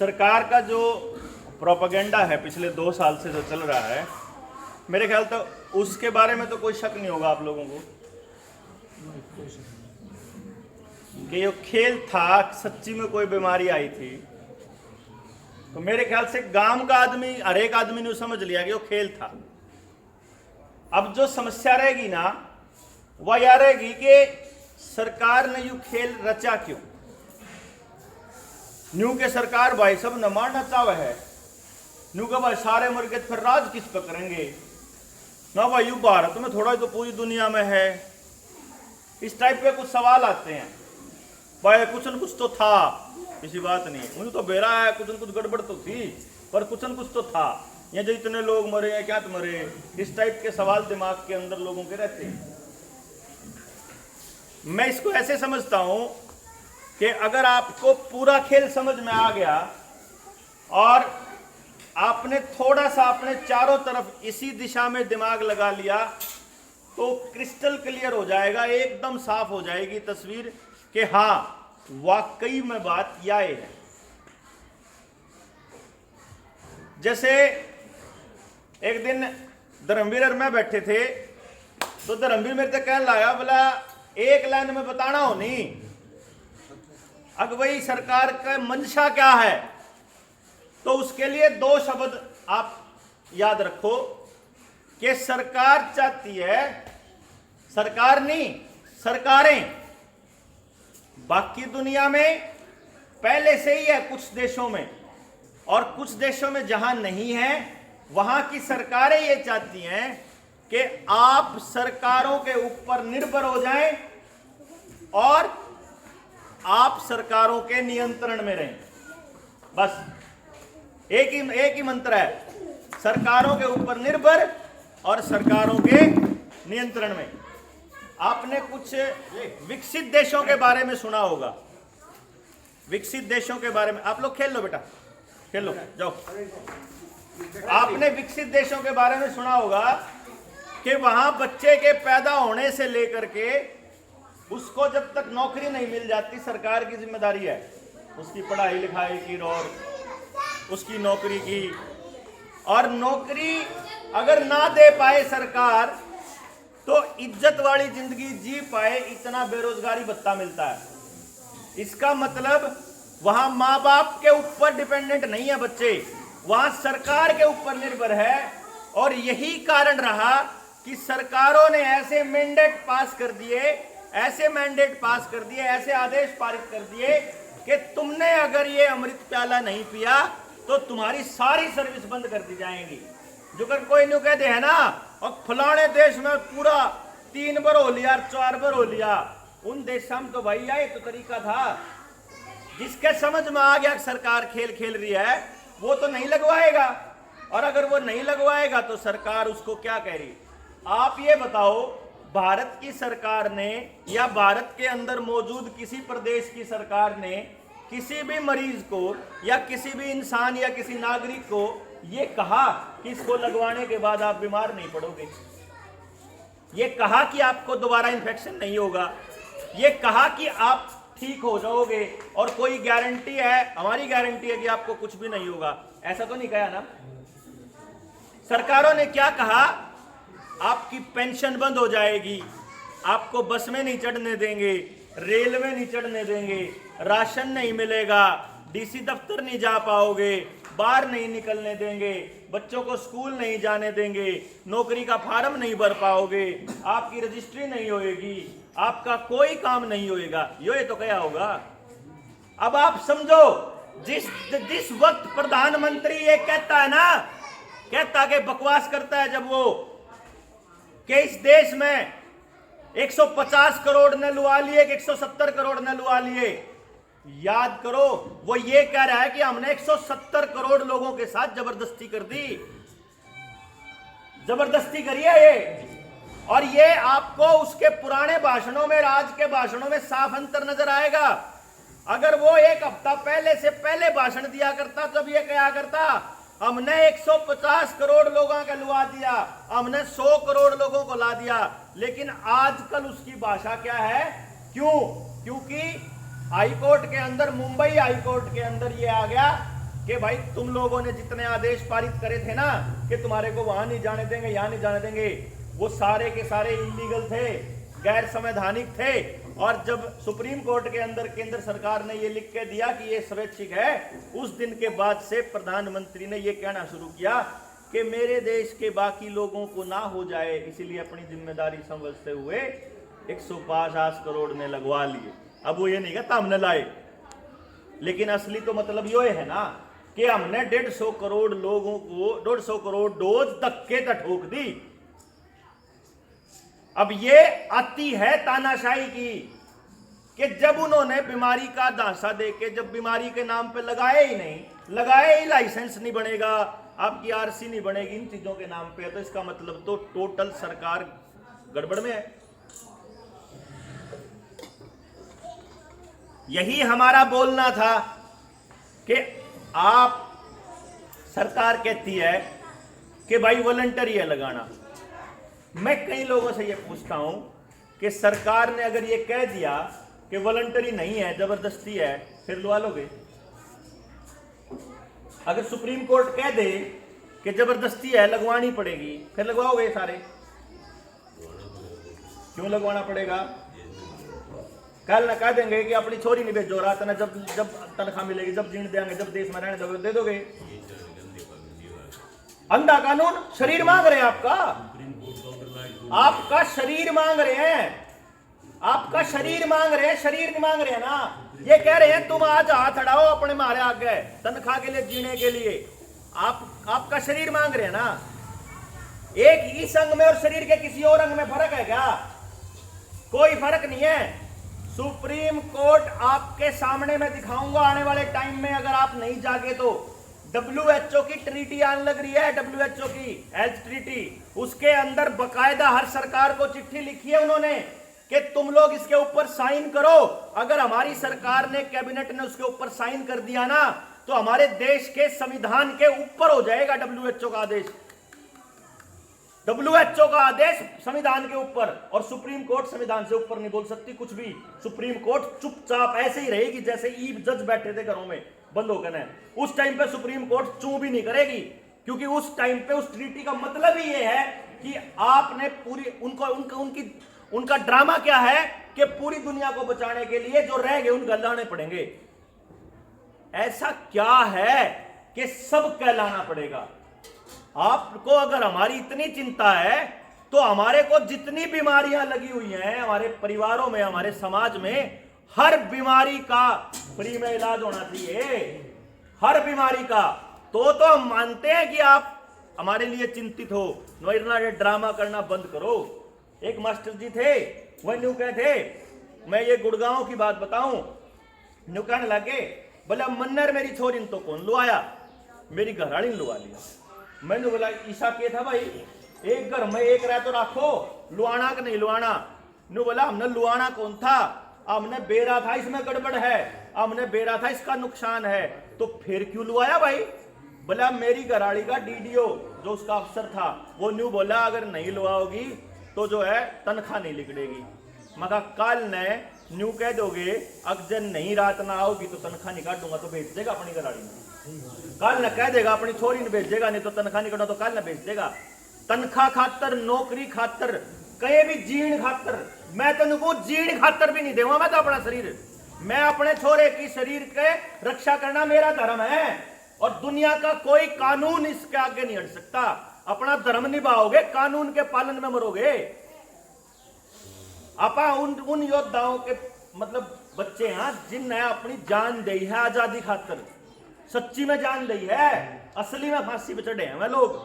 सरकार का जो प्रोपेगेंडा है पिछले 2 साल से जो चल रहा है, मेरे ख्याल तो उसके बारे में तो कोई शक नहीं होगा आप लोगों को कि ये खेल था, सच्ची में कोई बीमारी आई थी। तो मेरे ख्याल से गांव का आदमी, हर एक आदमी ने समझ लिया कि वो खेल था। अब जो समस्या रहेगी ना, वह यह रहेगी कि सरकार ने यू खेल रचा क्यों। न्यू के सरकार भाई सब न मारना चावे है, न्यू का भाई सारे मुर्गे फिर राज किस पे करेंगे ना भाई, यू भारत में थोड़ा तो पूरी दुनिया में है। इस टाइप के कुछ सवाल आते हैं भाई, कुछ न कुछ तो था, किसी बात नहीं, मुझे तो बेरा है, कुछ न कुछ गड़बड़ तो थी, पर कुछ न कुछ तो था। ये जो इतने लोग मरे हैं, क्या तो मरे, इस टाइप के सवाल दिमाग के अंदर लोगों के रहते हैं। मैं इसको ऐसे समझता हूं कि अगर आपको पूरा खेल समझ में आ गया और आपने थोड़ा सा अपने चारों तरफ इसी दिशा में दिमाग लगा लिया, तो क्रिस्टल क्लियर हो जाएगा, एकदम साफ हो जाएगी तस्वीर कि हाँ वाकई में बात यह है। जैसे एक दिन धर्मवीर और मैं बैठे थे, तो धर्मवीर मेरे से कहने लगा, बोला एक लाइन में बताना हो नहीं अगवई सरकार का मंशा क्या है। तो उसके लिए 2 शब्द आप याद रखो कि सरकार चाहती है, सरकार नहीं सरकारें। बाकी दुनिया में पहले से ही है कुछ देशों में, और कुछ देशों में जहां नहीं है वहां की सरकारें ये चाहती हैं कि आप सरकारों के ऊपर निर्भर हो जाएं और आप सरकारों के नियंत्रण में रहें। बस एक ही मंत्र है, सरकारों के ऊपर निर्भर और सरकारों के नियंत्रण में। आपने कुछ विकसित देशों के बारे में सुना होगा, विकसित देशों के बारे में। आप लोग खेल लो बेटा, खेल लो, जाओ। आपने विकसित देशों के बारे में सुना होगा कि वहां बच्चे के पैदा होने से लेकर के उसको जब तक नौकरी नहीं मिल जाती, सरकार की जिम्मेदारी है उसकी पढ़ाई लिखाई की और उसकी नौकरी की। और नौकरी अगर ना दे पाए सरकार, तो इज्जत वाली जिंदगी जी पाए, इतना बेरोजगारी भत्ता मिलता है। इसका मतलब वहां माँ बाप के ऊपर डिपेंडेंट नहीं है बच्चे, वहां सरकार के ऊपर निर्भर है। और यही कारण रहा कि सरकारों ने ऐसे मैंडेट पास कर दिए, ऐसे मैंडेट पास कर दिए, ऐसे आदेश पारित कर दिए कि तुमने अगर ये अमृत प्याला नहीं पिया तो तुम्हारी सारी सर्विस बंद कर दी जाएगी। जो कर कोई नहीं कहते है ना, और फलाने देश में पूरा 3 बार हो लिया, 4 बार हो लिया, उन देशों में तो भाई यही तो तरीका था। जिसके समझ में आ गया सरकार खेल खेल रही है, वो तो नहीं लगवाएगा, और अगर वो नहीं लगवाएगा तो सरकार उसको क्या कह रही। आप ये बताओ, भारत की सरकार ने या भारत के अंदर मौजूद किसी प्रदेश की सरकार ने किसी भी मरीज को या किसी भी इंसान या किसी नागरिक को ये कहा कि इसको लगवाने के बाद आप बीमार नहीं पड़ोगे, ये कहा कि आपको दोबारा इन्फेक्शन नहीं होगा, ये कहा कि आप ठीक हो जाओगे, और कोई गारंटी है, हमारी गारंटी है कि आपको कुछ भी नहीं होगा, ऐसा तो नहीं कहा ना। सरकारों ने क्या कहा, आपकी पेंशन बंद हो जाएगी, आपको बस में नहीं चढ़ने देंगे, रेल में नहीं चढ़ने देंगे, राशन नहीं मिलेगा, डीसी दफ्तर नहीं जा पाओगे, बाहर नहीं निकलने देंगे, बच्चों को स्कूल नहीं जाने देंगे, नौकरी का फार्म नहीं भर पाओगे, आपकी रजिस्ट्री नहीं होएगी, आपका कोई काम नहीं होएगा, ये तो क्या होगा। अब आप समझो, जिस वक्त प्रधानमंत्री ये कहता है ना, कहता कि बकवास करता है जब वो कि इस देश में 150 करोड़ ने लुआ लिए कि 170 करोड़ ने लुआ लिए, याद करो वो ये कह रहा है कि हमने 170 करोड़ लोगों के साथ जबरदस्ती कर दी, जबरदस्ती करी है ये। और ये आपको उसके पुराने भाषणों में, राज के भाषणों में साफ अंतर नजर आएगा। अगर वो 1 हफ्ता पहले से पहले भाषण दिया करता, तब ये कहा करता हमने 150 करोड़ लोगों का लुआ दिया, हमने 100 करोड़ लोगों को ला दिया। लेकिन आजकल उसकी भाषा क्या है, क्यों? क्योंकि हाईकोर्ट के अंदर, मुंबई हाईकोर्ट के अंदर ये आ गया कि भाई तुम लोगों ने जितने आदेश पारित करे थे ना कि तुम्हारे को वहां नहीं जाने देंगे, यहां नहीं जाने देंगे, वो सारे के सारे इलीगल थे, गैर संवैधानिक थे। और जब सुप्रीम कोर्ट के अंदर केंद्र सरकार ने ये लिख के दिया कि ये स्वैच्छिक है, उस दिन के बाद से प्रधानमंत्री ने ये कहना शुरू किया कि मेरे देश के बाकी लोगों को ना हो जाए, इसीलिए अपनी जिम्मेदारी समझते हुए 150 करोड़ ने लगवा लिए। अब वो ये नहीं कहता हमने लाए, लेकिन असली तो मतलब यो है ना कि हमने 150 करोड़ लोगों को 150 करोड़ डोज धक्के से ठोक दी। अब ये आती है तानाशाही की कि जब उन्होंने बीमारी का दांसा देके, जब बीमारी के नाम पे लगाए ही नहीं, लगाए ही लाइसेंस नहीं बनेगा, आपकी आरसी नहीं बनेगी इन चीजों के नाम पे, तो इसका मतलब तो टोटल सरकार गड़बड़ में है। यही हमारा बोलना था कि आप, सरकार कहती है कि भाई वॉलंटरी है लगाना। मैं कई लोगों से ये पूछता हूं कि सरकार ने अगर ये कह दिया कि वॉलंटरी नहीं है, जबरदस्ती है, फिर लगा लोगे? अगर सुप्रीम कोर्ट कह दे कि जबरदस्ती है, लगवानी पड़ेगी, फिर लगवाओगे सारे? क्यों लगवाना पड़ेगा? कल ना कह देंगे कि अपनी छोरी नहीं भेजो रात ना, जब जब तनख्वाह मिलेगी, जब जीण देंगे, जब देश में रहने दोगे दे दोगे। अंधा कानून शरीर मांग रहे हैं आपका, आपका शरीर मांग रहे हैं, आपका शरीर मांग रहे हैं, शरीर नहीं मांग रहे हैं ना। ये कह रहे हैं तुम आज हाथ अड़ाओ अपने मारे आगे तनख्वाह के लिए, जीने के लिए। आपका शरीर मांग रहे हैं ना। एक इस अंग में और शरीर के किसी और अंग में फर्क है क्या? कोई फर्क नहीं है। सुप्रीम कोर्ट आपके सामने मैं दिखाऊंगा आने वाले टाइम में, अगर आप नहीं जागे तो। WHO की ट्रीटी आने लग रही है, WHO की हेल्थ ट्रीटी, उसके अंदर बकायदा हर सरकार को चिट्ठी लिखी है उन्होंने कि तुम लोग इसके ऊपर साइन करो। अगर हमारी सरकार ने, कैबिनेट ने उसके ऊपर साइन कर दिया ना, तो हमारे देश के संविधान के ऊपर हो जाएगा WHO का आदेश। WHO का आदेश संविधान के ऊपर, और सुप्रीम कोर्ट संविधान से ऊपर नहीं बोल सकती कुछ भी। सुप्रीम कोर्ट चुपचाप ऐसे ही रहेगी जैसे ईब जज बैठे थे घरों में बंद होकर है। उस टाइम पे सुप्रीम कोर्ट चू भी नहीं करेगी, क्योंकि उस टाइम पे उस ट्रीटी का मतलब ही ये है कि आपने पूरी उनका ड्रामा क्या है कि पूरी दुनिया को बचाने के लिए जो रह गए उनको लाने पड़ेंगे। ऐसा क्या है कि सब कहलाना पड़ेगा? आपको अगर हमारी इतनी चिंता है तो हमारे को जितनी बीमारियां लगी हुई हैं हमारे परिवारों में, हमारे समाज में, हर बीमारी का फ्री में इलाज होना चाहिए, हर बीमारी का। तो हम मानते हैं कि आप हमारे लिए चिंतित हो। इतना ड्रामा करना बंद करो। एक मास्टर जी थे, वह न्यू कहे थे, मैं ये गुड़गांव की बात बताऊं, न्यू कहने लगे, बोला मन्नर मेरी छोरी तो कौन लुआया, मेरी घरवाली ने लुआ लिया। मैंने बोला ईसा के था भाई, एक घर में एक रह तो रखो, लुआना का नहीं लुआना। न्यू बोला हमने लुआना कौन था, हमने बेरा था, इसमें गड़बड़ है, हमने बेरा था, इसका नुकसान है, तो फिर क्यों लुआया भाई? बोला मेरी घरवाली का DDO जो उसका अफसर था, वो न्यू बोला अगर नहीं लुआओगी तो जो है तनख्वाह नहीं लिखड़ेगी। मगर कल ने न्यू कह दोगे अगर नहीं रात ना आओगी तो तनख्वाह नहीं काटूंगा, तो भेज देगा अपनी घरवाली में। कल न कह देगा अपनी छोरी ने भेजेगा, नहीं तो तनख्वाह नहीं करना तो कल न भेज देगा। तनख्वाह खातर, नौकरी खातर, कहीं भी जीण खातर, मैं तुमको जीण खातर भी नहीं दूंगा। मैं तो अपना शरीर, मैं अपने छोरे की शरीर के रक्षा करना मेरा धर्म है, और दुनिया का कोई कानून इसके आगे नहीं हट सकता। अपना धर्म निभाओगे, कानून के पालन में मरोगे। आपा उन योद्धाओं के मतलब बच्चे हैं जिनने अपनी जान दी है आजादी खातर, सच्ची में जान दी है, असली में फांसी पे चढ़े हैं वे लोग।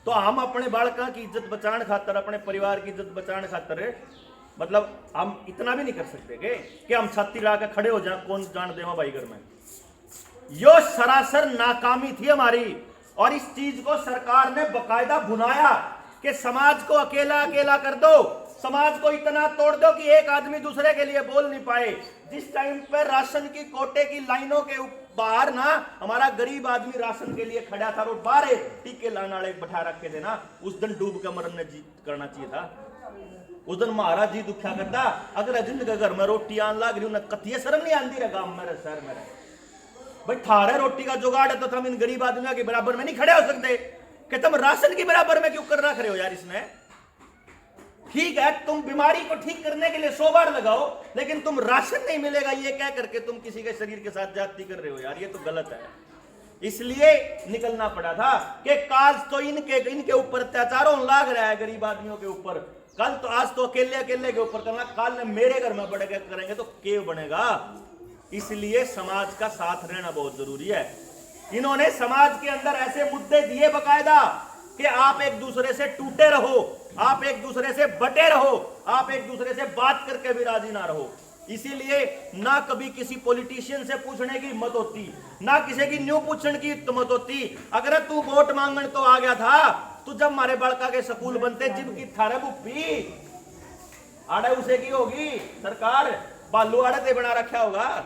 तो हम अपने बालका की इज्जत बचाने खातर, अपने परिवार की इज्जत बचाने खातर, मतलब हम इतना भी नहीं कर सकते कि हम छाती ला के खड़े हो जाए, कौन जान दे भाई घर में। यो सरासर नाकामी थी हमारी, और इस चीज को सरकार ने बकायदा भुनाया कि समाज को अकेला अकेला कर दो, समाज को इतना तोड़ दो कि एक आदमी दूसरे के लिए बोल नहीं पाए। जिस टाइम पे राशन की कोटे की लाइनों के बाहर ना हमारा गरीब आदमी राशन के लिए खड़ा था, और बाहर टीके लाने वाले बैठा रखे थे ना, उस दिन डूब के मरने जी करना चाहिए था। उस दिन महाराज जी दुखा करता, अगर जिंदगी घर में रोटी आन लाग रही, उन्हें कथिया शर्म नहीं आती रहा गांव मेरे शहर में। भाई थारे रोटी का जुगाड़ है तो तुम इन गरीब आदमियों के बराबर में नहीं खड़े हो सकते कि तुम राशन के बराबर में क्यों कर रख रहे हो यार इसमें। ठीक है तुम बीमारी को ठीक करने के लिए 100 बार लगाओ, लेकिन तुम राशन नहीं मिलेगा ये कह करके तुम किसी के शरीर के साथ जाति कर रहे हो यार, ये तो गलत है। इसलिए निकलना पड़ा था कि काज तो इनके ऊपर अत्याचार होने लाग रहा है गरीब आदमियों के ऊपर, कल तो आज तो अकेले अकेले के ऊपर करना, काल में मेरे घर में बड़े करेंगे तो केव बनेगा। इसलिए समाज का साथ रहना बहुत जरूरी है। इन्होंने समाज के अंदर ऐसे मुद्दे दिए बकायदा कि आप एक दूसरे से टूटे रहो, आप एक दूसरे से बटे रहो, आप एक दूसरे से बात करके भी राजी ना रहो। इसीलिए ना कभी किसी पॉलिटिशियन से पूछने की हिम्मत होती, ना किसी की न्यू पूछने की हिम्मत होती। अगर तू वोट मांगने तो आ गया था, तू जब हमारे बड़का के स्कूल बनते जिब की थारे बुप्पी आड़े उसे की होगी सरकार, बालू आड़े ते बना रखा होगा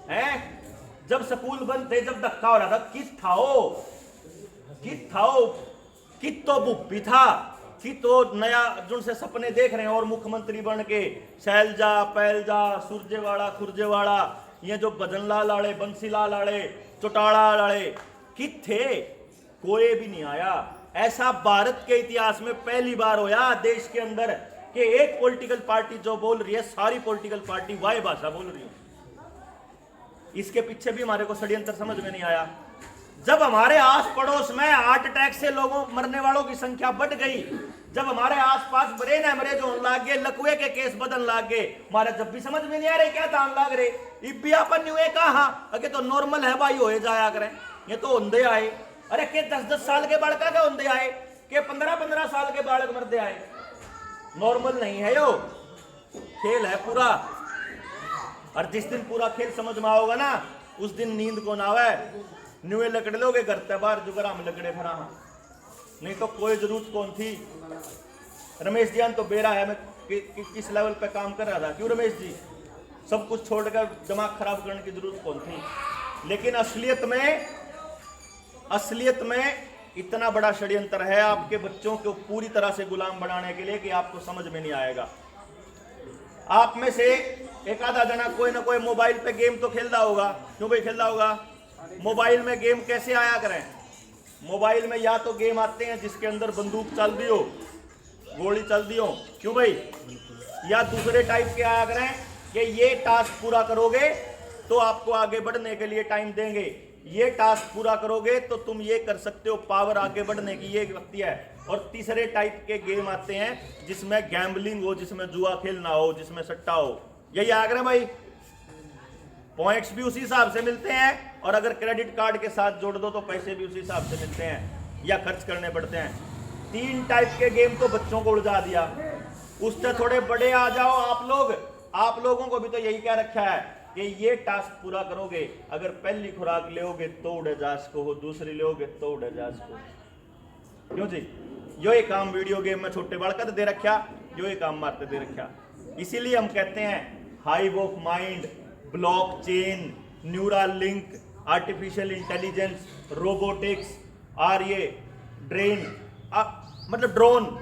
हैं। जब स्कूल बनते, जब धक्का हो रहा था, कित तो बुप्पी था कि तो नया जिनसे सपने देख रहे हैं और मुख्यमंत्री बन के शैलजा पैलजा सुरजेवाड़ा खुरजेवाड़ा, ये जो भजनलाल आड़े बंसीलाल आड़े चौटाला आड़े कित थे, कोई भी नहीं आया। ऐसा भारत के इतिहास में पहली बार होया देश के अंदर कि एक पॉलिटिकल पार्टी जो बोल रही है, सारी पॉलिटिकल पार्टी वाय भाषा बोल रही है। इसके पीछे भी हमारे को षड्यंत्र समझ में नहीं आया। जब हमारे आस पड़ोस में हार्ट अटैक से लोगों मरने वालों की संख्या बढ़ गई, जब हमारे आसपास ब्रेन हेमरेज होने लग गए, लकवे के केस बदल लग गए, हमारे जब भी समझ में नहीं आ रहे क्या दान लाग रहे, इबियापन हुए कहा अगे तो नॉर्मल है भाई होए जाया करें, ये तो होंदे आए। अरे के 10-10 साल के बालका के होंदे आए, के 15-15 साल के बालक मरदे आए, नॉर्मल नहीं है यो, खेल है पूरा। और जिस दिन पूरा खेल समझ में आओगा ना, उस दिन नींद को ना आवे, न्यूए लकड़े लोगे घर ते बाहर जुगरा में लकड़े फरा, नहीं तो कोई जरूरत कौन थी। रमेश जी तो बेरा है, मैं किस लेवल पे काम कर रहा था, क्यों रमेश जी, सब कुछ छोड़कर दिमाग खराब करने की जरूरत कौन थी। लेकिन असलियत में इतना बड़ा षड्यंत्र है आपके बच्चों को पूरी तरह से गुलाम बनाने के लिए कि आपको समझ में नहीं आएगा। आप में से एक आधा जना कोई ना कोई मोबाइल पे गेम तो खेलता होगा, क्यों भाई खेलता होगा। मोबाइल में गेम कैसे आया करें, मोबाइल में या तो गेम आते हैं जिसके अंदर बंदूक चल दी हो, गोली चल दी हो, क्यों भाई, या दूसरे टाइप के आया करें कि ये टास्क पूरा करोगे तो आपको आगे बढ़ने के लिए टाइम देंगे, ये टास्क पूरा करोगे तो तुम ये कर सकते हो, पावर आगे बढ़ने की ये व्यक्ति है। और तीसरे टाइप के गेम आते हैं जिसमें गैम्बलिंग हो, जिसमें जुआ खेलना हो, जिसमें सट्टा हो, यही आया करें भाई। पॉइंट्स भी उसी हिसाब से मिलते हैं, और अगर क्रेडिट कार्ड के साथ जोड़ दो तो पैसे भी उसी हिसाब से मिलते हैं या खर्च करने पड़ते हैं। 3 टाइप के गेम तो बच्चों को उलझा दिया, उससे थोड़े बड़े आ जाओ आप लोगों को भी तो यही क्या रखा है कि ये टास्क पूरा करोगे, अगर पहली खुराक लोगे तो उड़ाजास को हो, दूसरी लोगे तो उड़ाजास को, क्यों जी, यो ये काम वीडियो गेम में छोटे बालका दे रखा, यो ये काम मारते दे रखा। इसीलिए हम कहते हैं hive of mind, blockchain, neural link, artificial intelligence, robotics और ये ड्रोन,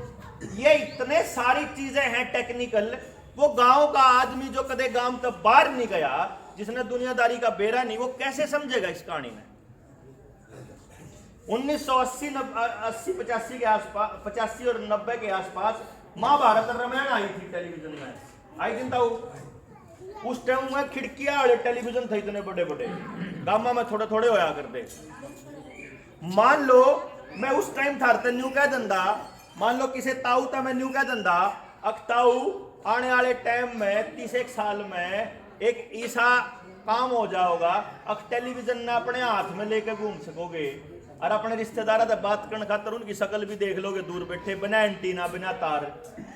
ये इतने सारी चीजें हैं टेक्निकल। वो गांव का आदमी जो कदे गांव तक बाहर नहीं गया, जिसने दुनियादारी का बेरा नहीं, वो कैसे समझेगा इस कहानी में। 1980-85 के आसपास, 85 और 90 के आसपास महाभारत रामायण आई थी टेलीविजन में, आई थी था। उस टाइम में खिड़कियां वाले टेलीविजन थे इतने बड़े बड़े, गामा में थोड़े थोड़े होया करते। मान लो मैं उस टाइम था न्यू कह दंदा, मान लो किसे ताऊ था मैं न्यू कह दंदा, अकताऊ आने वाले टाइम में 30 साल में एक ऐसा काम हो जाओगा, अब टेलीविजन ने अपने हाथ में लेकर घूम सकोगे और अपने रिश्तेदार से बात करने खातर उनकी शक्ल भी देख लोगे दूर बैठे, बिना एंटीना बिना तार,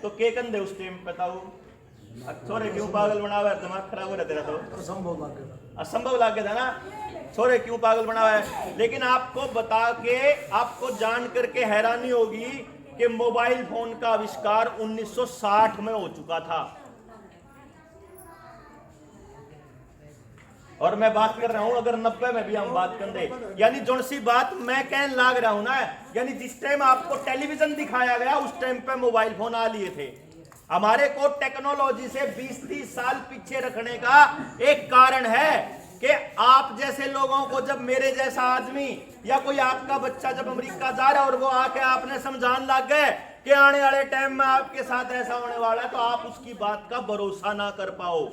तो के कंधे उस टाइम बताओ। छोरे क्यों पागल बनावा है, दिमाग खराब हो रहा तेरा, तो असंभव लाग गया था ना, छोरे क्यों पागल बनावा है। लेकिन आपको बता के, आपको जान करके हैरानी होगी कि मोबाइल फोन का आविष्कार 1960 में हो चुका था, और मैं बात कर रहा हूं अगर 90 में भी हम बात कर दे, यानी जो सी बात मैं कहने लाग रहा हूं ना, यानी जिस टाइम आपको टेलीविजन दिखाया गया उस टाइम पे मोबाइल फोन आ लिए थे। हमारे को टेक्नोलॉजी से 20-30 साल पीछे रखने का एक कारण है कि आप जैसे लोगों को, जब मेरे जैसा आदमी या कोई आपका बच्चा जब अमेरिका जा रहा है और वो आके आपने समझाने लग गए कि आने वाले टाइम में आपके साथ ऐसा होने वाला है, तो आप उसकी बात का भरोसा ना कर पाओ,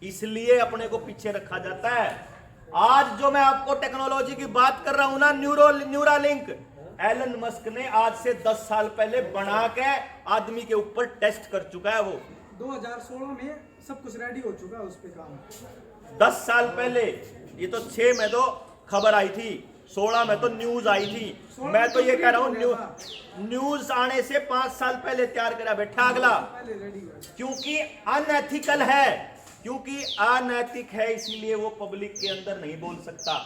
इसलिए अपने को पीछे रखा जाता है। आज जो मैं आपको टेक्नोलॉजी की बात कर रहा हूं ना, न्यूरालिंक, एलन मस्क ने आज से 10 साल पहले बना के आदमी के ऊपर टेस्ट कर चुका है। वो 2016 में सब कुछ रेडी हो चुका है उस पे काम। 10 साल पहले, ये तो 6 में तो खबर आई थी, 16 में तो न्यूज आई थी। मैं तो ये कह रहा हूं न्यूज आने से 5 साल पहले तैयार करा बैठा अगला, क्योंकि अनएथिकल है, क्योंकि अनैतिक है, इसीलिए वो पब्लिक के अंदर नहीं बोल सकता,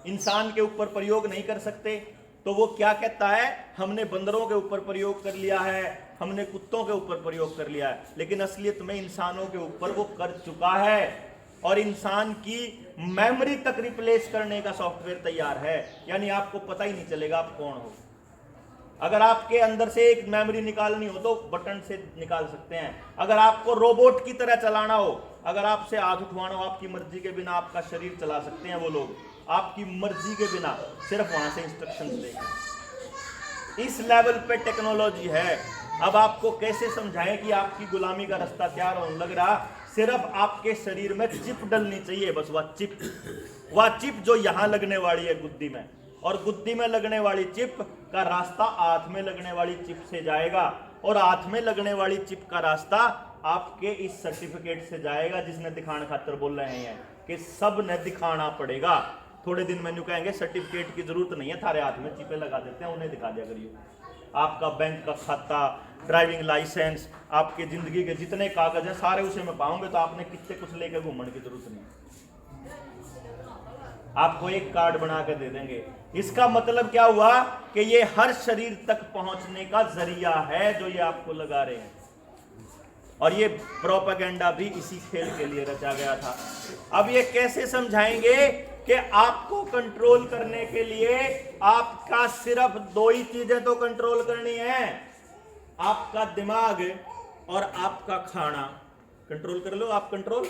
इंसान के ऊपर प्रयोग नहीं कर सकते। तो वो क्या कहता है, हमने बंदरों के ऊपर प्रयोग कर लिया है, हमने कुत्तों के ऊपर प्रयोग कर लिया है, लेकिन असलियत में इंसानों के ऊपर वो कर चुका है और इंसान की मेमोरी तक रिप्लेस करने का सॉफ्टवेयर तैयार है। यानी आपको पता ही नहीं चलेगा आप कौन हो। अगर आपके अंदर से एक मेमोरी निकालनी हो तो बटन से निकाल सकते हैं। अगर आपको रोबोट की तरह चलाना हो, अगर आपसे हाथ उठवाना हो, आपकी मर्जी के बिना आपका शरीर चला सकते हैं वो लोग, आपकी मर्जी के बिना, सिर्फ वहां से इंस्ट्रक्शंस देंगे। इस लेवल पे टेक्नोलॉजी है। अब आपको कैसे समझाएं कि आपकी गुलामी का रास्ता तैयार होने लग रहा, सिर्फ आपके शरीर में चिप डलनी चाहिए, बस वह चिप जो यहां लगने वाली है गुद्दी में, और गुद्दी में लगने वाली चिप का रास्ता हाथ में लगने वाली चिप से जाएगा, और हाथ में लगने वाली चिप का रास्ता आपके इस सर्टिफिकेट से जाएगा, जिसने दिखाने खातर बोल रहे हैं कि सब ने दिखाना पड़ेगा। थोड़े दिन में कहेंगे सर्टिफिकेट की जरूरत नहीं है, थारे हाथ में चिपे लगा देते हैं, उन्हें दिखा दिया करिए। आपका बैंक का खाता, ड्राइविंग लाइसेंस, आपके जिंदगी के जितने कागज हैं सारे उसे में पाऊंगे, तो आपने कितने कुछ लेकर घूमने की जरूरत नहीं, आपको एक कार्ड बना के दे देंगे। इसका मतलब क्या हुआ कि ये हर शरीर तक पहुंचने का जरिया है जो ये आपको लगा रहे हैं, और ये प्रोपेगेंडा भी इसी खेल के लिए रचा गया था। अब ये कैसे समझाएंगे कि आपको कंट्रोल करने के लिए आपका सिर्फ 2 ही चीजें तो कंट्रोल करनी है, आपका दिमाग और आपका खाना। कंट्रोल कर लो आप, कंट्रोल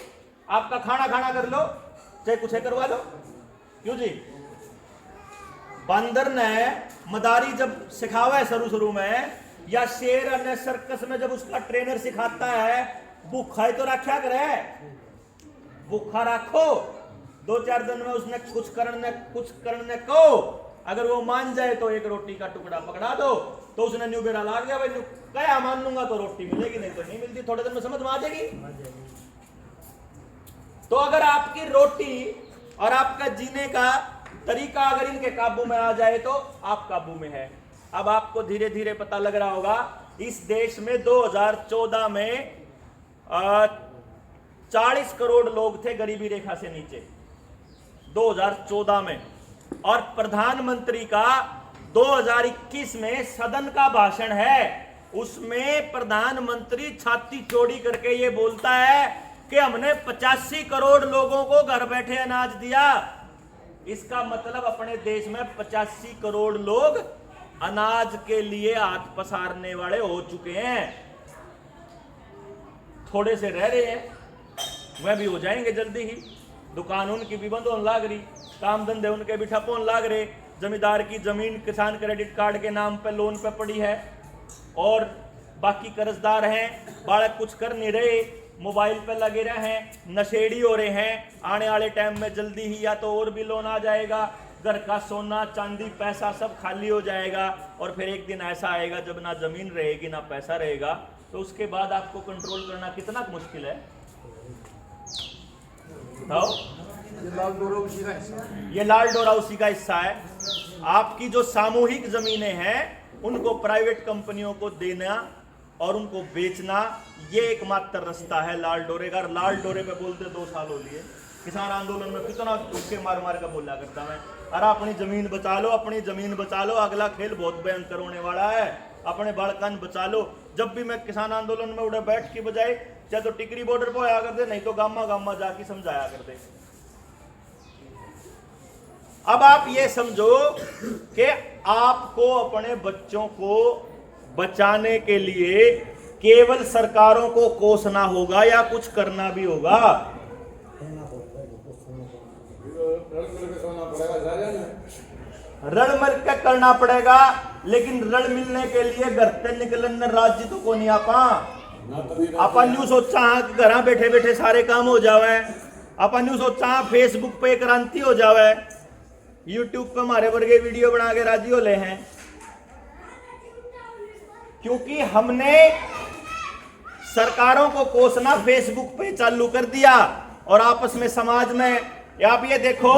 आपका खाना कर लो, चाहे कुछ करवा लो। क्यों जी? बंदर ने मदारी जब सिखावा है शुरू में, या शेर ने सर्कस में जब उसका ट्रेनर सिखाता है, भूखा ही तो रखा करे, भूखा रखो, 2-4 दिन में उसने कुछ करने को अगर वो मान जाए तो एक रोटी का टुकड़ा पकड़ा दो, तो उसने न्यू बेरा ला गया, भाई क्या मान लूंगा तो रोटी मिलेगी, नहीं तो नहीं मिलती, थोड़े दिन में समझ में आ जाएगी। तो अगर आपकी रोटी और आपका जीने का तरीका अगर इनके काबू में आ जाए तो आप काबू में है। अब आपको धीरे धीरे पता लग रहा होगा, इस देश में 2014 में 40 करोड़ लोग थे गरीबी रेखा से नीचे, 2014 में, और प्रधानमंत्री का 2021 में सदन का भाषण है, उसमें प्रधानमंत्री छाती चौड़ी करके ये बोलता है कि हमने 85 करोड़ लोगों को घर बैठे अनाज दिया। इसका मतलब अपने देश में 85 करोड़ लोग अनाज के लिए हाथ पसारने वाले हो चुके हैं। थोड़े से रह रहे हैं, वह भी हो जाएंगे जल्दी ही। दुकान उनकी भी बंद होने लग रही, काम धंधे उनके भी ठप होने लग रहे, जमींदार की जमीन किसान क्रेडिट कार्ड के नाम पे लोन पे पड़ी है, और बाकी कर्जदार हैं, बालक कुछ कर नहीं रहे, मोबाइल पे लगे रहे हैं, नशेड़ी हो रहे हैं। आने वाले टाइम में जल्दी ही या तो और भी लोन आ जाएगा, घर का सोना चांदी पैसा सब खाली हो जाएगा, और फिर एक दिन ऐसा आएगा जब ना जमीन रहेगी ना पैसा रहेगा, तो उसके बाद आपको कंट्रोल करना कितना मुश्किल है। ये लाल डोरा उसी का हिस्सा है। आपकी जो सामूहिक जमीनें हैं उनको प्राइवेट कंपनियों को देना और उनको बेचना, ये एकमात्र रास्ता है लाल डोरे का। लाल डोरे पे बोलते 2 साल हो लिए, किसान आंदोलन में कितना धक्के मार कर बोला करता मैं, अरे अपनी जमीन बचा लो, अपनी जमीन बचा लो, अगला खेल बहुत भयंकर होने वाला है, अपने बालकान बचा लो। जब भी मैं किसान आंदोलन में उड़े बैठ की बजाय चाहे तो टिकरी बॉर्डर पर आया कर दे, नहीं तो गामा जाके समझाया कर दे। अब आप ये समझो कि आपको अपने बच्चों को बचाने के लिए केवल सरकारों को कोसना होगा या कुछ करना भी होगा। रण मिल के करना पड़ेगा, लेकिन रण मिलने के लिए घर से निकलने राज्य तो को नहीं अपन न्यू सोचा हाँ कि घर बैठे बैठे सारे काम हो जावे। अपन न्यू सोचा हाँ फेसबुक पे क्रांति हो जावे, यूट्यूब पे हमारे वर्गे वीडियो बना के राजी हो ले हैं, क्योंकि हमने सरकारों को कोसना फेसबुक पे चालू कर दिया और आपस में समाज में। आप ये देखो,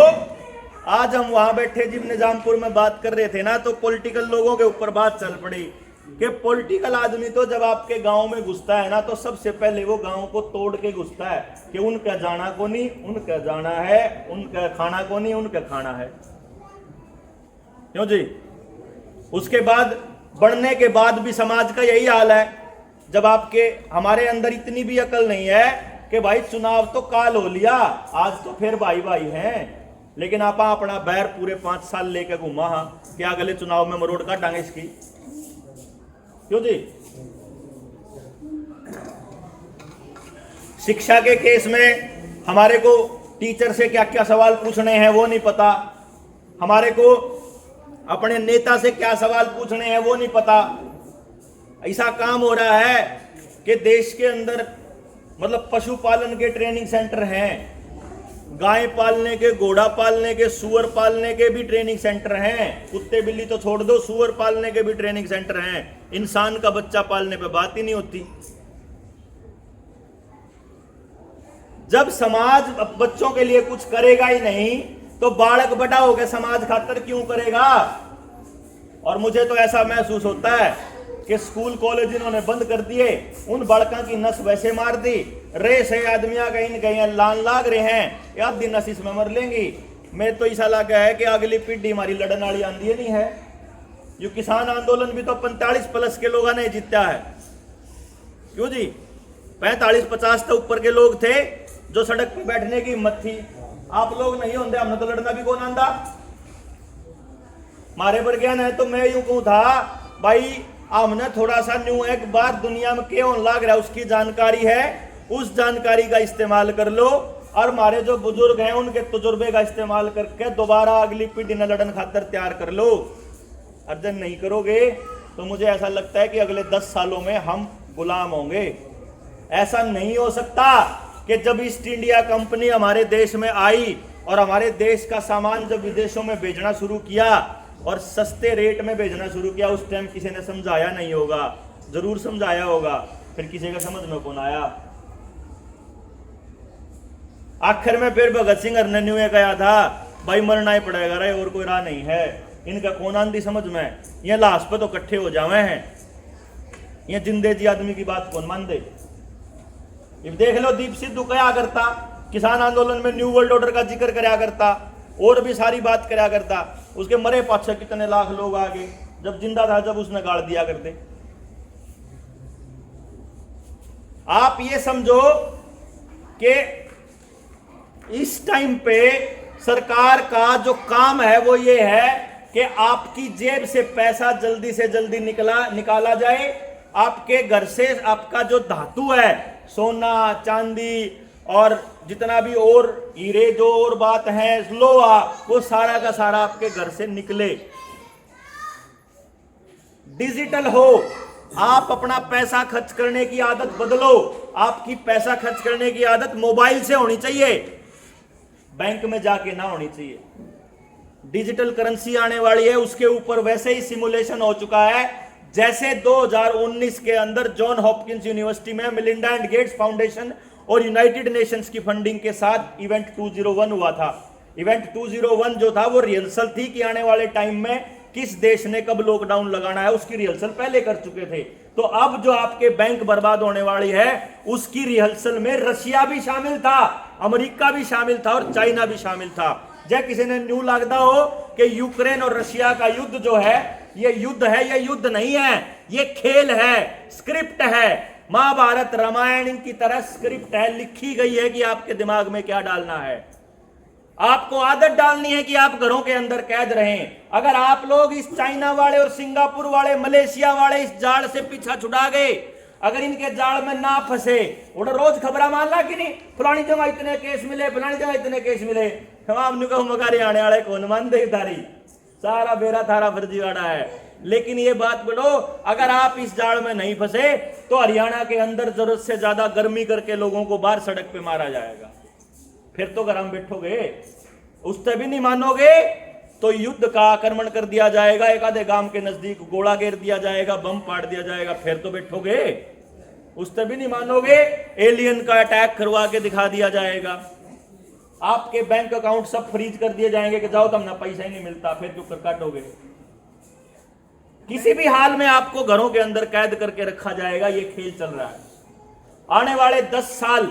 आज हम वहां बैठे जब निजामपुर में बात कर रहे थे ना, तो पॉलिटिकल लोगों के ऊपर बात चल पड़ी कि पॉलिटिकल आदमी तो जब आपके गांव में घुसता है ना, तो सबसे पहले वो गांव को तोड़ के घुसता है कि उनका जाना को नहीं, उनका जाना है, उनका खाना को नहीं, उनका खाना है। क्यों जी? उसके बाद बढ़ने के बाद भी समाज का यही हाल है। जब आपके हमारे अंदर इतनी भी अकल नहीं है कि भाई चुनाव तो काल हो लिया, आज तो फिर भाई भाई हैं, लेकिन आप अपना बैर पूरे 5 साल लेके घूमा हाँ कि अगले चुनाव में मरोड़ काटांगे इसकी। क्यों जी? शिक्षा के केस में हमारे को टीचर से क्या क्या सवाल पूछने हैं वो नहीं पता, हमारे को अपने नेता से क्या सवाल पूछने हैं वो नहीं पता। ऐसा काम हो रहा है कि देश के अंदर मतलब पशुपालन के ट्रेनिंग सेंटर हैं, गाय पालने के, घोड़ा पालने के, सुअर पालने के भी ट्रेनिंग सेंटर हैं। कुत्ते बिल्ली तो छोड़ दो, सुअर पालने के भी ट्रेनिंग सेंटर हैं। इंसान का बच्चा पालने पे बात ही नहीं होती। जब समाज बच्चों के लिए कुछ करेगा ही नहीं, तो बालक बड़ा होकर समाज खातर क्यों करेगा? और मुझे तो ऐसा महसूस होता है कि स्कूल कॉलेज इन्होंने बंद कर दिए, उन बालकों की नस वैसे मार दी, रेस है आदमिया कहीं कहीं लान लाग रहे हैं, या दिन नस इसमें मर लेंगी। मैं तो ऐसा लगा है कि अगली पीढ़ी हमारी लड़न वाली आंधी नहीं है। जो किसान आंदोलन भी तो 45+ के लोगों ने जीता है। क्यों जी? 45-50 तो ऊपर के लोग थे जो सड़क पर बैठने की हिम्मत थी। आप लोग नहीं होंगे, हमने तो लड़ना भी कौन आंदा। मारे पर ज्ञान है तो मैं यूं कहूं था भाई, हमने थोड़ा सा न्यू एक बार दुनिया में क्या होने लग रहा है उसकी जानकारी है, उस जानकारी का इस्तेमाल कर लो, और हमारे जो बुजुर्ग हैं उनके तजुर्बे का इस्तेमाल करके दोबारा अगली पीढ़ी ने लड़न खातर तैयार कर लो। अर्जन नहीं करोगे तो मुझे ऐसा लगता है कि अगले 10 सालों में हम गुलाम होंगे। ऐसा नहीं हो सकता कि जब ईस्ट इंडिया कंपनी हमारे देश में आई और हमारे देश का सामान जब विदेशों में भेजना शुरू किया और सस्ते रेट में भेजना शुरू किया, उस टाइम किसी ने समझाया नहीं होगा, जरूर समझाया होगा, फिर किसी का समझ में कौन आया। आखिर में फिर भगत सिंह ने कहा था भाई मरना ही पड़ेगा रे, और कोई राह नहीं है। इनका कौन आंधी समझ में, ये लाश पे तो इकट्ठे हो जावे हैं, ये जिंदे जी आदमी की बात कौन मान दे। देख लो दीप सिद्धू क्या करता, किसान आंदोलन में न्यू वर्ल्ड ऑर्डर का जिक्र कराया करता, और भी सारी बात कराया करता। उसके मरे पाछे कितने लाख लोग आगे, जब जिंदा था जब उसने गाड़ दिया करते। आप ये समझो कि इस टाइम पे सरकार का जो काम है वो ये है कि आपकी जेब से पैसा जल्दी से जल्दी निकाला जाए, आपके घर से आपका जो धातु है, सोना चांदी और जितना भी और हीरे जो और बात है, लोहा, वो सारा का सारा आपके घर से निकले, डिजिटल हो। आप अपना पैसा खर्च करने की आदत बदलो। आपकी पैसा खर्च करने की आदत मोबाइल से होनी चाहिए, बैंक में जाके ना होनी चाहिए। डिजिटल करेंसी आने वाली है, उसके ऊपर वैसे ही सिमुलेशन हो चुका है जैसे 2019 के अंदर जॉन हॉपकिंस यूनिवर्सिटी में मिलिंडा एंड गेट्स फाउंडेशन और यूनाइटेड नेशंस की फंडिंग के साथ इवेंट 201 हुआ था। इवेंट 201 जो था वो रिहर्सल थी कि आने वाले टाइम में किस देश ने कब लॉकडाउन लगाना है, उसकी रिहर्सल पहले कर चुके थे। तो अब जो आपके बैंक बर्बाद होने वाली है उसकी रिहर्सल में रशिया भी शामिल था, अमेरिका भी शामिल था और चाइना भी शामिल था। जब किसी ने न्यू लगता हो कि यूक्रेन और रशिया का युद्ध जो है ये युद्ध है, ये युद्ध नहीं है, ये खेल है, स्क्रिप्ट है। महाभारत रामायण की तरह स्क्रिप्ट है, लिखी गई है कि आपके दिमाग में क्या डालना है। आपको आदत डालनी है कि आप घरों के अंदर कैद रहें। अगर आप लोग इस चाइना वाले और सिंगापुर वाले, मलेशिया वाले इस जाल से पीछा छुड़ा गए, अगर इनके जाल में ना फंसे, और रोज खबरा मान ला कि नहीं, फलानी जगह इतने केस मिले, फलानी जगह इतने केस मिले, हम कहूँ हरियाणा वाले कौन मान दे तारी। सारा बेरा थारा फर्जीवाड़ा है। लेकिन ये बात बोलो, अगर आप इस जाड़ में नहीं फंसे तो हरियाणा के अंदर जरूरत से ज्यादा गर्मी करके लोगों को बाहर सड़क पे मारा जाएगा। फिर तो घर में बैठोगे, उससे भी नहीं मानोगे तो युद्ध का आक्रमण कर दिया जाएगा, एक आधे गांव के नजदीक गोला घेर दिया जाएगा, बम फाड़ दिया जाएगा, फिर तो बैठोगे। उससे भी नहीं मानोगे, एलियन का अटैक करवा के दिखा दिया जाएगा, आपके बैंक अकाउंट सब फ्रीज कर दिए जाएंगे कि जाओ, तुम ना पैसा ही नहीं मिलता, फिर क्यों कर काटोगे। किसी भी हाल में आपको घरों के अंदर कैद करके रखा जाएगा। ये खेल चल रहा है। आने वाले 10 साल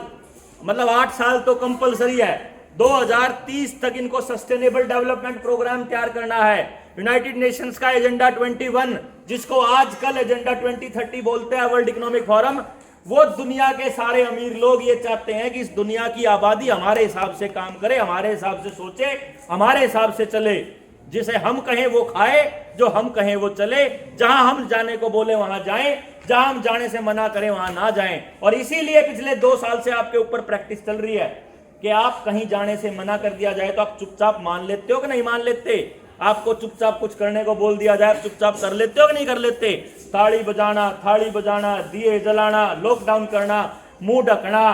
मतलब 8 साल तो कंपलसरी है। 2030 तक इनको सस्टेनेबल डेवलपमेंट प्रोग्राम तैयार करना है। यूनाइटेड नेशंस का एजेंडा 21, जिसको आजकल एजेंडा 2030 बोलते हैं, वर्ल्ड इकोनॉमिक फोरम, वो दुनिया के सारे अमीर लोग ये चाहते हैं कि इस दुनिया की आबादी हमारे हिसाब से काम करे, हमारे हिसाब से सोचे, हमारे हिसाब से चले। जिसे हम कहें वो खाए, जो हम कहें वो चले, जहां हम जाने को बोले वहां जाएं, जहां हम जाने से मना करें वहां ना जाएं। और इसीलिए पिछले 2 साल से आपके ऊपर प्रैक्टिस चल रही है कि आप कहीं जाने से मना कर दिया जाए तो आप चुपचाप मान लेते हो कि नहीं मान लेते। आपको चुपचाप कुछ करने को बोल दिया जाए, चुपचाप कर लेते हो कि नहीं कर लेते। ताली बजाना, दिए जलाना, लॉकडाउन करना, मुंह ढकना,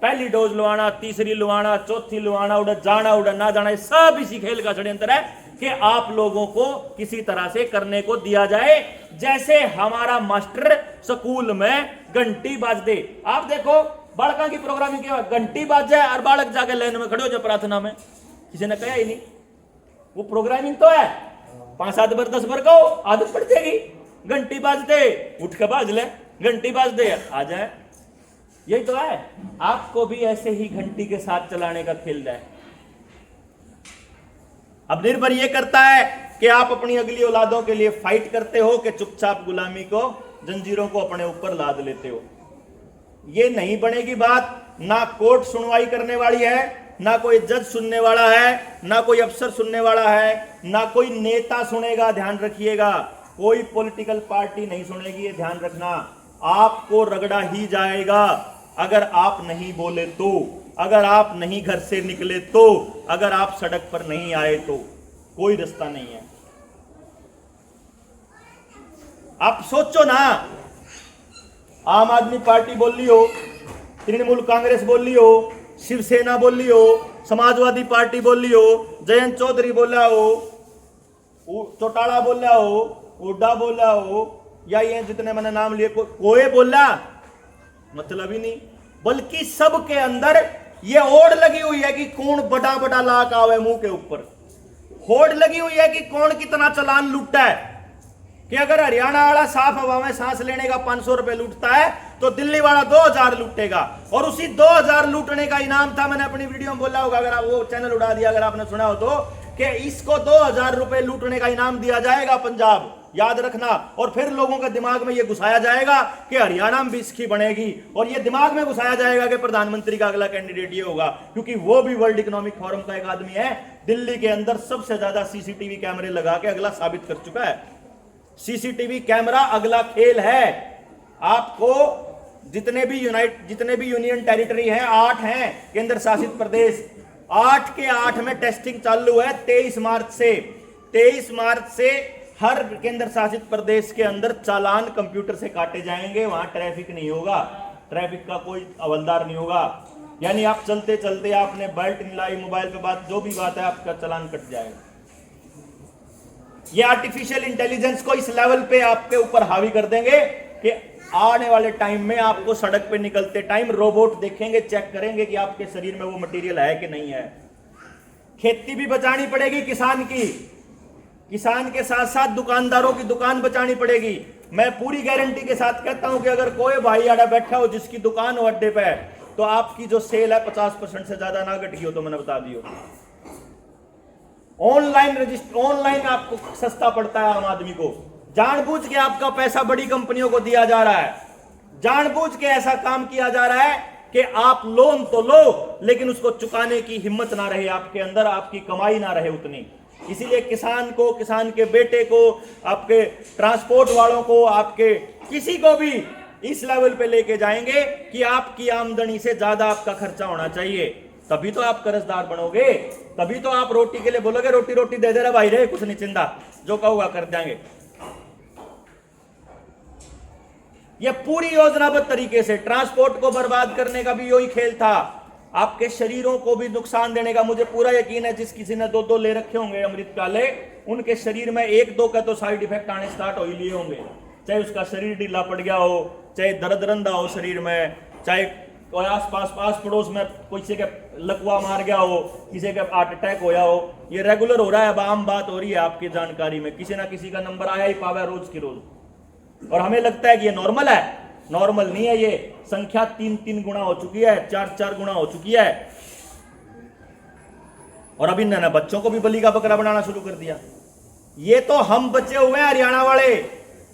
पहली डोज लुआना, तीसरी लुआना, चौथी लुआना, उड़ा जाना उड़ा ना जाना, सब इसी खेल का षड्यंत्र है कि आप लोगों को किसी तरह से करने को दिया जाए। जैसे हमारा मास्टर स्कूल में घंटी बाज दे। आप देखो बालका की प्रोग्रामिंग क्या, घंटी बाज जाए और बालक जाके लाइन में खड़े हो जाए प्रार्थना में, किसी ने कहा ही नहीं। वो प्रोग्रामिंग तो है, 5-7 बार 10 बार कहो, आदत पड़ जाएगी। घंटी बाज दे, उठ के बाज ले, घंटी बाज दे, आ जाए। यही तो है। आपको भी ऐसे ही घंटी के साथ चलाने का खेल है। अब निर्भर यह करता है कि आप अपनी अगली औलादों के लिए फाइट करते हो कि चुपचाप गुलामी को, जंजीरों को अपने ऊपर लाद लेते हो। ये नहीं बनेगी बात। ना कोर्ट सुनवाई करने वाली है, ना कोई जज सुनने वाला है, ना कोई अफसर सुनने वाला है, ना कोई नेता सुनेगा। ध्यान रखिएगा, कोई पॉलिटिकल पार्टी नहीं सुनेगी, ये ध्यान रखना। आपको रगड़ा ही जाएगा अगर आप नहीं बोले तो, अगर आप नहीं घर से निकले तो, अगर आप सड़क पर नहीं आए तो। कोई रास्ता नहीं है। आप सोचो ना, आम आदमी पार्टी बोल ली हो, तृणमूल कांग्रेस बोल ली हो, शिवसेना बोल ली हो, समाजवादी पार्टी बोल ली हो, जयंत चौधरी बोला हो, चौटाला बोला हो, हुड्डा बोला हो, या ये जितने मैंने नाम लिए कोई बोला, मतलब ही नहीं। बल्कि सबके अंदर ये होड़ लगी हुई है कि कौन बड़ा बड़ा लाख आवे मुंह के ऊपर। होड़ लगी हुई है कि कौन कितना चालान लूटता है। कि अगर हरियाणा वाला साफ हवा में सांस लेने का 500 रुपए लूटता है तो दिल्ली वाला 2000 लूटेगा। और उसी 2000 लूटने का इनाम था, मैंने अपनी वीडियो में बोला होगा, अगर आप वो चैनल उड़ा दिया अगर आपने सुना हो तो, कि इसको 2000 रुपए लूटने का इनाम दिया जाएगा पंजाब, याद रखना। और फिर लोगों के दिमाग में ये घुसाया जाएगा कि हरियाणा में भी इसकी बनेगी, और ये दिमाग में घुसाया जाएगा कि प्रधानमंत्री का अगला कैंडिडेट ये होगा, क्योंकि वो भी वर्ल्ड इकोनॉमिक फोरम का एक आदमी है। दिल्ली के अंदर सबसे ज्यादा सीसीटीवी कैमरे लगा के अगला साबित कर चुका है। सीसीटीवी कैमरा अगला खेल है। आपको जितने भी यूनियन टेरिटरी हैं, 8 हैं केंद्र शासित प्रदेश, 8 के 8 में टेस्टिंग चालू है 23 मार्च से हर केंद्र शासित प्रदेश के अंदर चालान कंप्यूटर से काटे जाएंगे। वहां ट्रैफिक नहीं होगा, ट्रैफिक का कोई हवलदार नहीं होगा। यानी आप चलते चलते आपने बेल्ट मिलाई, मोबाइल पे बात, जो भी बात है, आपका चालान कट जाएगा। ये आर्टिफिशियल इंटेलिजेंस को इस लेवल पे आपके ऊपर हावी कर देंगे कि आने वाले टाइम में आपको सड़क पे निकलते टाइम रोबोट देखेंगे, चेक करेंगे कि आपके शरीर में वो मटेरियल है कि नहीं है। खेती भी बचानी पड़ेगी किसान की, किसान के साथ साथ दुकानदारों की दुकान बचानी पड़ेगी। मैं पूरी गारंटी के साथ कहता हूं कि अगर कोई भाई आड़ा बैठा हो जिसकी दुकान हो अड्डे पे, तो आपकी जो सेल है 50% से ज्यादा ना घटी हो तो मैंने बता दियो। ऑनलाइन आपको सस्ता पड़ता है आम आदमी को। जानबूझ के आपका पैसा बड़ी कंपनियों को दिया जा रहा है, जानबूझ के ऐसा काम किया जा रहा है कि आप लोन तो लो लेकिन उसको चुकाने की हिम्मत ना रहे आपके अंदर, आपकी कमाई ना रहे उतनी। इसीलिए किसान को, किसान के बेटे को, आपके ट्रांसपोर्ट वालों को, आपके किसी को भी इस लेवल पे लेके जाएंगे कि आपकी आमदनी से ज्यादा आपका खर्चा होना चाहिए, तभी तो आप कर्जदार बनोगे। तभी तो आप रोटी के लिए बोलोगे रोटी रोटी दे दे रहा भाई रे, कुछ नहीं चिंता, जो कहोगा कर देंगे। ये पूरी योजनाबद्ध तरीके से ट्रांसपोर्ट को बर्बाद करने का भी यही खेल था, आपके शरीरों को भी नुकसान देने का। मुझे पूरा यकीन है जिस किसी ने 2-2 ले रखे होंगे अमृत प्याले, उनके शरीर में 1-2 का तो साइड इफेक्ट आने स्टार्ट हो ही लिए होंगे। चाहे उसका शरीर ढीला पड़ गया हो, चाहे दर्द रंधा हो शरीर में, चाहे कोई आस पड़ोस में किसी के लकवा मार गया हो, किसी के हार्ट अटैक होया हो। ये रेगुलर हो रहा है, अब आम बात हो रही है आपकी जानकारी में, किसी ना किसी का नंबर आया ही पावा रोज की रोज। और हमें लगता है कि ये नॉर्मल है, नॉर्मल नहीं है। ये संख्या 3-3 गुना हो चुकी है, 4-4 गुना हो चुकी है। और अब इन्होंने बच्चों को भी बलि का बकरा बनाना शुरू कर दिया। ये तो हम बचे हुए हैं हरियाणा वाले।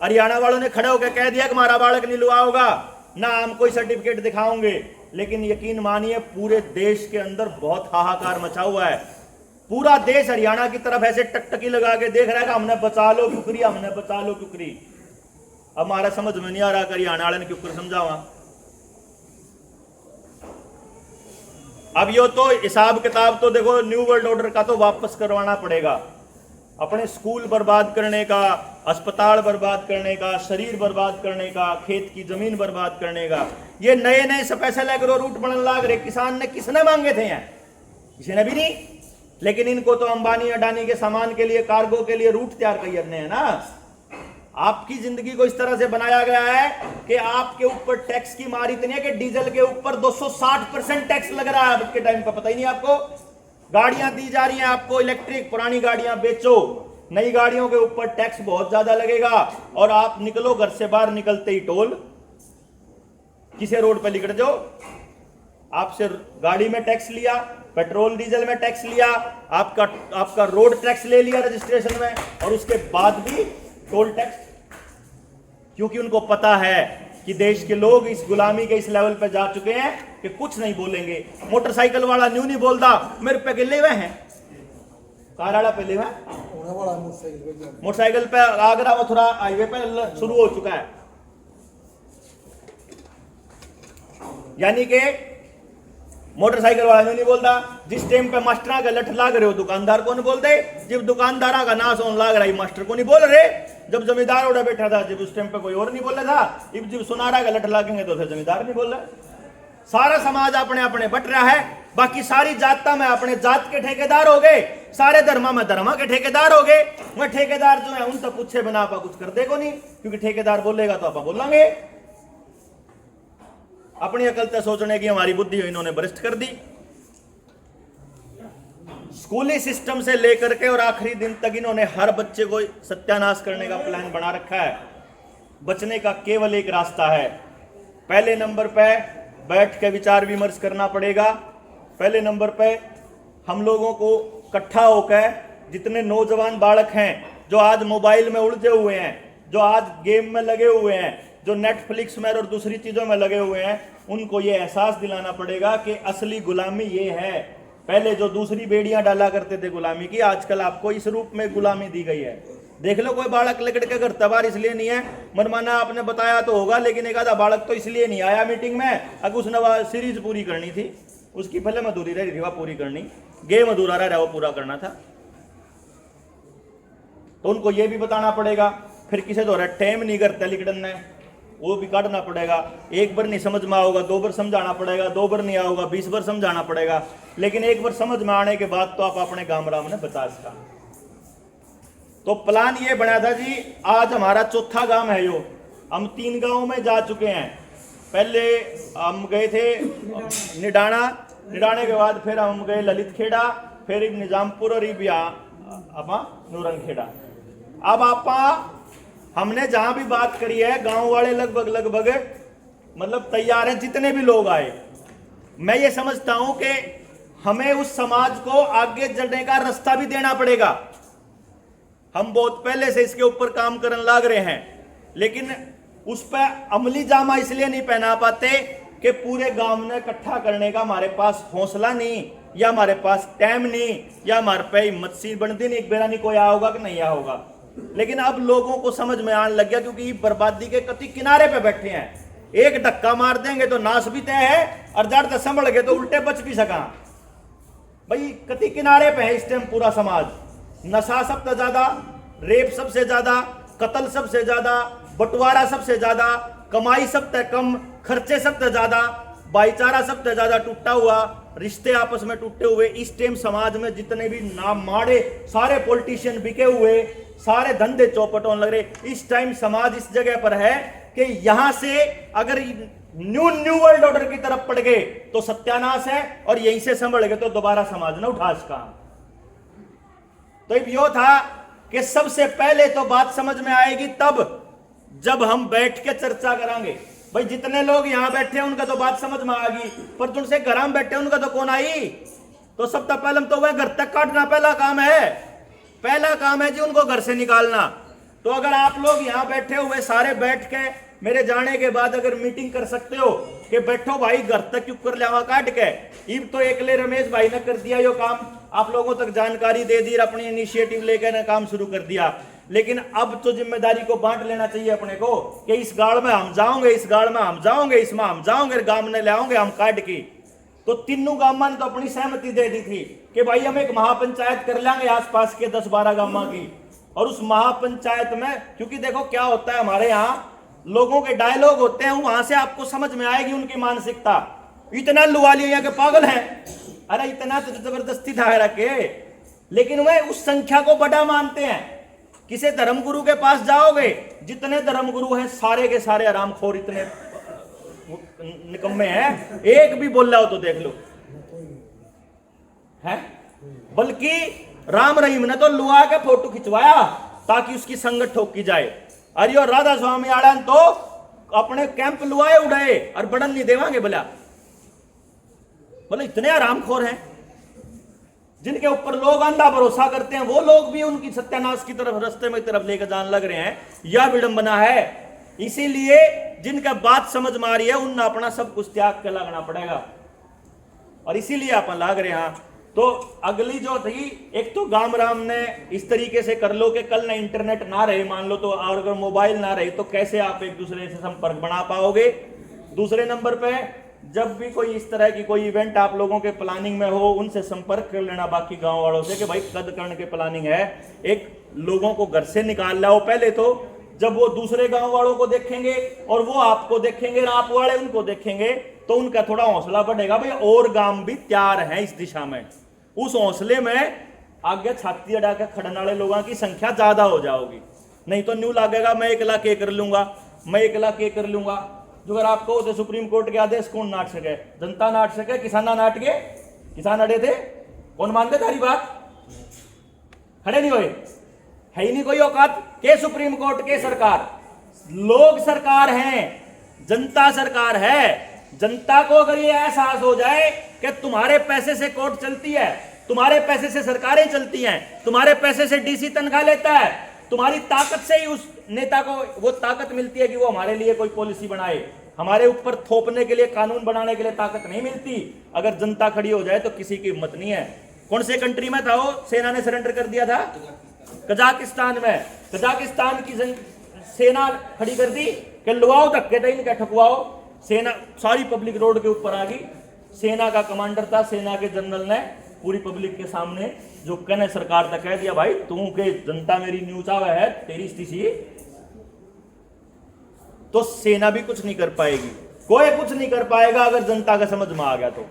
हरियाणा वालों ने खड़े होकर कह दिया कि हमारा बालक नहीं लुआ होगा ना, हम कोई सर्टिफिकेट दिखाओगे। लेकिन यकीन मानिए पूरे देश के अंदर बहुत हाहाकार मचा हुआ है। पूरा देश हरियाणा की तरफ ऐसे टकटकी लगा के देख रहा है कि हमने बचा लो कुकरी, हमने बचा लो कुकरी। अब हमारा समझ में नहीं आ रहा कि हरियाणा वाले ने क्यों समझावा। अब यो तो हिसाब किताब तो देखो न्यू वर्ल्ड ऑर्डर का तो वापस करवाना पड़ेगा। अपने स्कूल बर्बाद करने का, अस्पताल बर्बाद करने का, शरीर बर्बाद करने का, खेत की जमीन बर्बाद करने का, ये नए नए स्पेशल एग्रो रूट बनने लग रहे। किसान ने किसने मांगे थे यहाँ? किसी ने भी नहीं। लेकिन इनको तो अंबानी अडानी के सामान के लिए, कार्गो के लिए रूट तैयार करने हैं ना। आपकी जिंदगी को इस तरह से बनाया गया है कि आपके ऊपर टैक्स की मार इतनी है कि डीजल के ऊपर 260% टैक्स लग रहा है। अब के टाइम का पता ही नहीं आपको। गाड़ियां दी जा रही हैं आपको इलेक्ट्रिक, पुरानी गाड़ियां बेचो, नई गाड़ियों के ऊपर टैक्स बहुत ज्यादा लगेगा। और आप निकलो घर से बाहर, निकलते ही टोल, किसी रोड पे लिखट जाओ, आपसे गाड़ी में टैक्स लिया, पेट्रोल डीजल में टैक्स लिया, आपका रोड टैक्स ले लिया रजिस्ट्रेशन में, और उसके बाद भी टोल टैक्स। क्योंकि उनको पता है कि देश के लोग इस गुलामी के इस लेवल पे जा चुके हैं कि कुछ नहीं बोलेंगे। मोटरसाइकिल वाला न्यू नहीं बोलता, मेरे पे गिले हुए हैं, कार वाला पे ले हुए, मोटरसाइकिल पे आगरा मथुरा हाईवे पे शुरू हो चुका है। यानी कि मोटरसाइकिल वाला न्यू नहीं बोलता। जिस टाइम पे मास्टरा का लठ लाग रहे हो दुकानदार को नहीं बोलते, जब दुकानदारा का नाश होने लाग रहा है मास्टर को नहीं बोल रहे, जब जमींदार उड़ा बैठा था, जब उस टाइम पे कोई और नहीं बोल रहा था, जब सुनारा का लठ लागेंगे तो फिर जमींदार नहीं बोल रहा। सारा समाज अपने अपने बट रहा है। बाकी सारी जातता में अपने जात के ठेकेदार हो गए, सारे धर्मा में धर्मा के ठेकेदार हो गए। वह ठेकेदार जो है उनसे पूछे बिना आप कुछ कर देगा नहीं, क्योंकि ठेकेदार बोलेगा तो आप बोलेंगे। अपनी अकल से सोचने की हमारी बुद्धि इन्होंने भ्रष्ट कर दी। स्कूली सिस्टम से लेकर के और आखिरी दिन तक इन्होंने हर बच्चे को सत्यानाश करने का प्लान बना रखा है। बचने का केवल एक रास्ता है। पहले नंबर पे बैठ के विचार विमर्श करना पड़ेगा। पहले नंबर पे हम लोगों को इकट्ठा होकर, जितने नौजवान बालक हैं जो आज मोबाइल में उलझे हुए हैं, जो आज गेम में लगे हुए हैं, जो नेटफ्लिक्स में और दूसरी चीजों में लगे हुए हैं, उनको ये एहसास दिलाना पड़ेगा कि असली गुलामी ये है। पहले जो दूसरी बेड़ियां डाला करते थे गुलामी की, आजकल आपको इस रूप में गुलामी दी गई है। देख लो, कोई बालक लेकर के घर तबार इसलिए नहीं है, मनमाना आपने बताया तो होगा, लेकिन एक आधा बालक तो इसलिए नहीं आया मीटिंग में, अगर उसने सीरीज पूरी करनी थी, उसकी फिल्म अधूरी रही थी, वह पूरी करनी, गेम अधूरा रहा वो पूरा करना था, तो उनको ये भी बताना पड़ेगा। फिर किसी तो टाइम नहीं करते लिखने ने, वो भी काटना पड़ेगा। एक बार नहीं समझ में आओगा, 2 बार समझाना पड़ेगा, 2 बार नहीं आओगा 20 बार समझाना पड़ेगा, लेकिन एक बार समझ में आने के बाद तो आप अपने गांव राम ने बता सका। तो प्लान ये बना था जी, आज हमारा चौथा गांव है यो, हम 3 गांवों में जा चुके हैं। पहले हम गए थे निडाना, निडाने के बाद फिर हम गए ललित खेड़ा, फिर निजामपुर और नूरंग खेड़ा। अब आप हमने जहां भी बात करी है, गांव वाले लगभग मतलब तैयार हैं, जितने भी लोग आए। मैं ये समझता हूं कि हमें उस समाज को आगे चलने का रास्ता भी देना पड़ेगा। हम बहुत पहले से इसके ऊपर काम करने लग रहे हैं, लेकिन उस पर अमली जामा इसलिए नहीं पहना पाते कि पूरे गांव ने इकट्ठा करने का हमारे पास हौसला नहीं, या हमारे पास टाइम नहीं, या हमारे पे हिम्मत सी बनती नहीं, एक बेरा नहीं कोई आया होगा कि नहीं आया होगा। लेकिन अब लोगों को समझ में आने लग गया, क्योंकि बर्बादी के कति किनारे पे बैठे हैं। एक धक्का मार देंगे तो नाश भी तय है, और जड़ से संभल गए तो उल्टे बच भी सका। भाई कति किनारे पे है इस टाइम पूरा समाज। नशा सबसे ज्यादा, रेप सबसे ज्यादा, कत्ल सबसे ज्यादा, बंटवारा सबसे ज्यादा, कमाई सबसे कम, खर्चे सबसे ज्यादा, भाईचारा सबसे ज्यादा टूटा हुआ, रिश्ते आपस में टूटे हुए। इस टाइम समाज में जितने भी नाम माड़े, सारे पॉलिटिशियन बिके हुए, सारे धंधे चौपट होने लग रहे। इस टाइम समाज इस जगह पर है कि यहां से अगर न्यू वर्ल्ड ऑर्डर की तरफ पड़ गए तो सत्यानाश है, और यहीं से संभल गए तो दोबारा समाज न उठा इसका। तो यो था कि सबसे पहले तो बात समझ में आएगी तब जब हम बैठ के चर्चा करेंगे। भाई जितने लोग यहां बैठे हैं उनका तो बात समझ में आ गई, पर तुमसे घर में बैठे उनका तो कौन आई। तो सबसे पहले तो वह घर तक काटना पहला काम है, पहला काम है जी उनको घर से निकालना। तो अगर आप लोग यहां बैठे हुए सारे बैठ के मेरे जाने के बाद अगर मीटिंग कर सकते हो कि बैठो भाई घर तक क्यों कर लिया काट के, इब तो एकले रमेश भाई ने कर दिया यो काम, आप लोगों तक जानकारी दे दी, अपनी इनिशिएटिव लेकर काम शुरू कर दिया। लेकिन अब तो जिम्मेदारी को बांट लेना चाहिए अपने को कि इस गाड़ में हम जाओगे, इस गाड़ में हम जाओगे, इसमें हम जाओगे, गांव में ले आओगे हम काट की। तो तीनों गांव ने तो अपनी सहमति दे दी थी कि भाई हम एक महापंचायत कर लेंगे आसपास के 10-12 गांव की। और उस महापंचायत में, क्योंकि देखो क्या होता है हमारे यहाँ लोगों के डायलॉग होते हैं, वहां से आपको समझ में आएगी उनकी मानसिकता। इतना लुवाली यहाँ के पागल हैं, अरे इतना तो जबरदस्ती था रखे, लेकिन वह उस संख्या को बड़ा मानते हैं। किसी धर्मगुरु के पास जाओगे, जितने धर्मगुरु हैं सारे के सारे आरामखोर, इतने निकम्मे हैं, एक भी बोल रहा हो तो देख लो है। बल्कि राम रहीम ने तो लुआ के फोटो खिंचवाया ताकि उसकी संगत ठोकी जाए। अरे और राधा स्वामी आड़न तो अपने कैंप लुआए उड़ाए और बड़न नहीं देवांगे बोला। बोले इतने आरामखोर हैं जिनके ऊपर लोग अंधा भरोसा करते हैं, वो लोग भी उनकी सत्यानाश की तरफ रास्ते में तरफ लेकर जाने लग रहे हैं। यह विडंबना है। इसीलिए जिनका बात समझ में आ रही है उन अपना सब कुछ त्याग के लगना पड़ेगा, और इसीलिए अपन लाग रहे हैं। तो अगली जो थी, एक तो गांव राम ने इस तरीके से कर लो कि कल ना इंटरनेट ना रहे मान लो, तो और अगर मोबाइल ना रहे तो कैसे आप एक दूसरे से संपर्क बना पाओगे। दूसरे नंबर पे जब भी कोई इस तरह की कोई इवेंट आप लोगों के प्लानिंग में हो, उनसे संपर्क कर लेना बाकी गांव वालों से कि भाई कद कर्ण के प्लानिंग है, एक लोगों को घर से निकाल लाओ पहले। तो जब वो दूसरे गांव वालों को देखेंगे और वो आपको देखेंगे और आप वाले उनको देखेंगे तो उनका थोड़ा हौसला बढ़ेगा, भाई और गांव भी तैयार हैं इस दिशा में। उस हौसले में आगे छाती अड़ा के खड़ने वाले लोगों की संख्या ज्यादा हो जाओगी। नहीं तो न्यू लगेगा मैं 1 लाख ये कर लूंगा, मैं 1 लाख ये कर लूंगा। जो अगर आपको तो सुप्रीम कोर्ट के आदेश कौन नाट सके, जनता नाट सके, किसाना नाट के, किसान अड़े थे, कौन मानते तारी बात, खड़े नहीं हुए, है ही नहीं कोई औकात के सुप्रीम कोर्ट के। सरकार लोग सरकार हैं, जनता सरकार है। जनता को अगर ये एहसास हो जाए कि तुम्हारे पैसे से कोर्ट चलती है, तुम्हारे पैसे से सरकारें चलती हैं, तुम्हारे पैसे से डीसी तनख्वाह लेता है, तुम्हारी ताकत से ही उस नेता को वो ताकत मिलती है कि वो हमारे लिए कोई पॉलिसी बनाए, हमारे ऊपर थोपने के लिए, कानून बनाने के लिए ताकत नहीं मिलती। अगर जनता खड़ी हो जाए तो किसी की हिम्मत नहीं है। कौन से कंट्री में था वो सेना ने सरेंडर कर दिया था? कजाकिस्तान में। कजाकिस्तान की सेना खड़ी कर दी कि लुआओ धक्के थे इनका ठकुआओ। सेना सारी पब्लिक रोड के ऊपर आ गई। सेना का कमांडर था, सेना के जनरल ने पूरी पब्लिक के सामने जो कहने सरकार तक कह दिया, भाई तू के जनता मेरी न्यूज आवे है तेरी स्थिति, तो सेना भी कुछ नहीं कर पाएगी, कोई कुछ नहीं कर पाएगा अगर जनता का समझ में आ गया तो।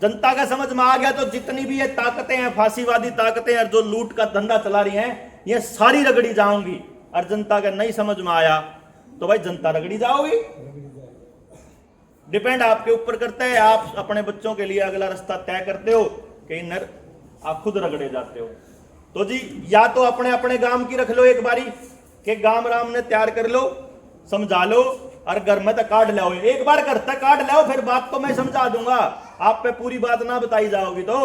जनता का समझ में आ गया तो जितनी भी ये ताकतें हैं, फांसीवादी ताकतें और जो लूट का धंधा चला रही हैं, ये सारी रगड़ी जाऊंगी। और जनता का नहीं समझ में आया तो भाई जनता रगड़ी जाओगी। डिपेंड आपके ऊपर करता है, आप अपने बच्चों के लिए अगला रास्ता तय करते हो कि नर आप खुद रगड़े जाते हो। तो जी या तो अपने अपने गांव की रख लो एक बारी कि गांव राम ने तैयार कर लो, समझा लो, और घर में तो काट लाओ, एक बार घर तक काट लाओ, फिर बात तो मैं समझा दूंगा। आप पे पूरी बात ना बताई जाओगी तो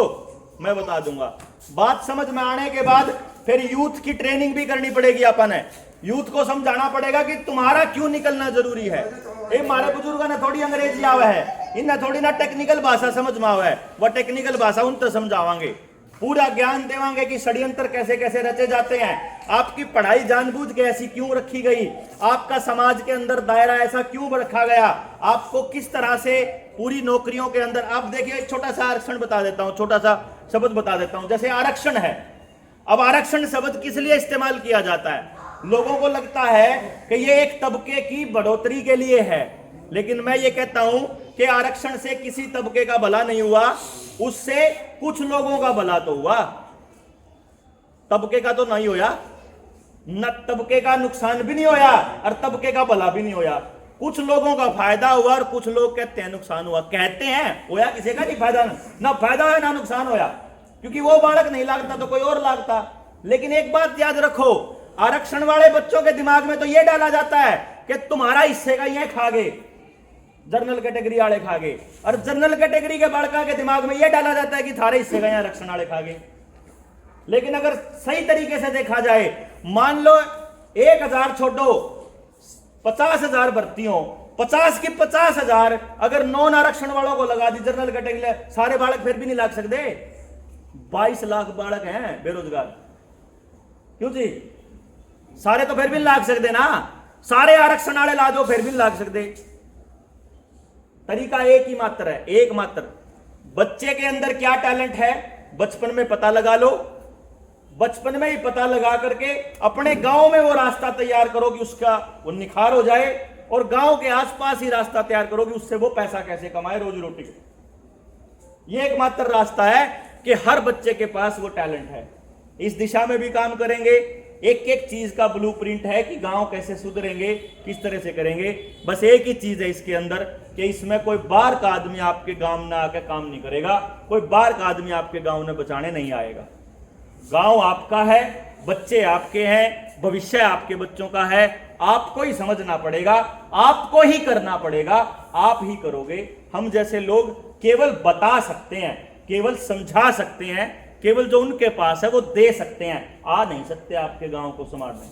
मैं बता दूंगा। बात समझ में आने के बाद फिर यूथ की ट्रेनिंग भी करनी पड़ेगी। अपन है यूथ को समझाना पड़ेगा कि तुम्हारा क्यों निकलना जरूरी है। हमारे बुजुर्गों ने थोड़ी अंग्रेजी आवा है, इन्हें थोड़ी ना टेक्निकल भाषा समझ में आवा है, वह टेक्निकल भाषा उन तक समझावांगे, पूरा ज्ञान देवांगे कि षड्यंत्र कैसे कैसे रचे जाते हैं, आपकी पढ़ाई जानबूझ के ऐसी क्यों रखी गई, आपका समाज के अंदर दायरा ऐसा क्यों रखा गया, आपको किस तरह से पूरी नौकरियों के अंदर। आप देखिए एक छोटा सा आरक्षण बता देता हूं, छोटा सा शब्द बता देता हूं, जैसे आरक्षण है। अब आरक्षण शब्द किस लिए इस्तेमाल किया जाता है? लोगों को लगता है कि ये एक तबके की बढ़ोतरी के लिए है, लेकिन मैं ये कहता हूं कि आरक्षण से किसी तबके का भला नहीं हुआ, उससे कुछ लोगों का भला तो हुआ, तबके का तो नहीं होया, न तबके का नुकसान भी नहीं होया और तबके का भला भी नहीं होया। कुछ लोगों का फायदा हुआ और कुछ लोग कहते हैं नुकसान हुआ। कहते हैं होया किसी का नहीं फायदा, ना फायदा होया ना नुकसान होया, क्योंकि वो बालक नहीं लागता तो कोई और लागता। लेकिन एक बात याद रखो, आरक्षण वाले बच्चों के दिमाग में तो यह डाला जाता है कि तुम्हारा हिस्से का यह खागे, जनरल कैटेगरी वाले खागे, और जनरल कैटेगरी के बालका के दिमाग में यह डाला जाता है कि थारे हिस्से का यह आरक्षण वाले खागे। लेकिन अगर सही तरीके से देखा जाए, मान लो 1000 छोड़ो 50,000 भर्ती हो, 50 की 50,000 अगर नॉन आरक्षण वालों को लगा दी जनरल कैटेगरी, सारे बालक फिर भी नहीं लाग सकते। 22 लाख बालक हैं बेरोजगार, क्यों जी? सारे तो फिर भी लाग सकते ना, सारे आरक्षण वाले ला दो फिर भी लाग सकते। तरीका एक ही मात्र है, एक मात्र, बच्चे के अंदर क्या टैलेंट है बचपन में पता लगा लो, बचपन में ही पता लगा करके अपने गांव में वो रास्ता तैयार करो कि उसका वो निखार हो जाए, और गांव के आसपास ही रास्ता तैयार करो कि उससे वो पैसा कैसे कमाए, रोजी रोटी। ये एकमात्र रास्ता है कि हर बच्चे के पास वो टैलेंट है। इस दिशा में भी काम करेंगे, एक एक चीज का ब्लूप्रिंट है कि गांव कैसे सुधरेंगे, किस तरह से करेंगे। बस एक ही चीज है इसके अंदर कि इसमें कोई बाहर का आदमी आपके गांव में आकर काम नहीं करेगा, कोई बाहर का आदमी आपके गांव में बचाने नहीं आएगा। गांव आपका है, बच्चे आपके हैं, भविष्य आपके बच्चों का है, आपको ही समझना पड़ेगा, आपको ही करना पड़ेगा, आप ही करोगे। हम जैसे लोग केवल बता सकते हैं, केवल समझा सकते हैं, केवल जो उनके पास है वो दे सकते हैं, आ नहीं सकते आपके गांव को संवारने।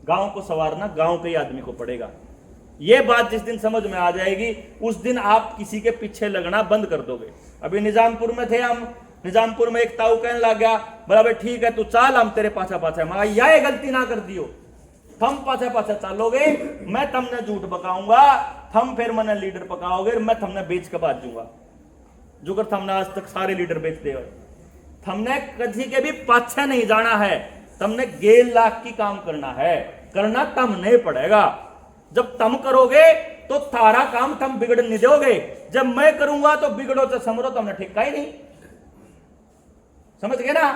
गांव को संवारना गांव के ही आदमी को पड़ेगा। यह बात जिस दिन समझ में आ जाएगी उस दिन आप किसी के पीछे लगना बंद कर दोगे। अभी निजामपुर में थे हम, निजामपुर में एक ताऊ कहने लग गया, बराबर ठीक है तू चाल, हम तेरे पाछा पाछा, मैं यह गलती ना कर दियो, थम पाछा पाछा चालोगे, मैं तमने झूठ बकाऊंगा, थम फिर मैंने लीडर पकाओगे, मैं थमने बेच के बाज दूंगा। जो कर थमने आज तक सारे लीडर बेच दे, थमने किसी के भी पाछे नहीं जाना है, तमने 1.5 लाख की काम करना है, करना तम नहीं पड़ेगा। जब तम करोगे तो थारा काम तम बिगड़ नहीं दोगे, जब मैं करूंगा तो बिगड़ो तो समझो तुमने ठिका ही नहीं। समझ गए ना?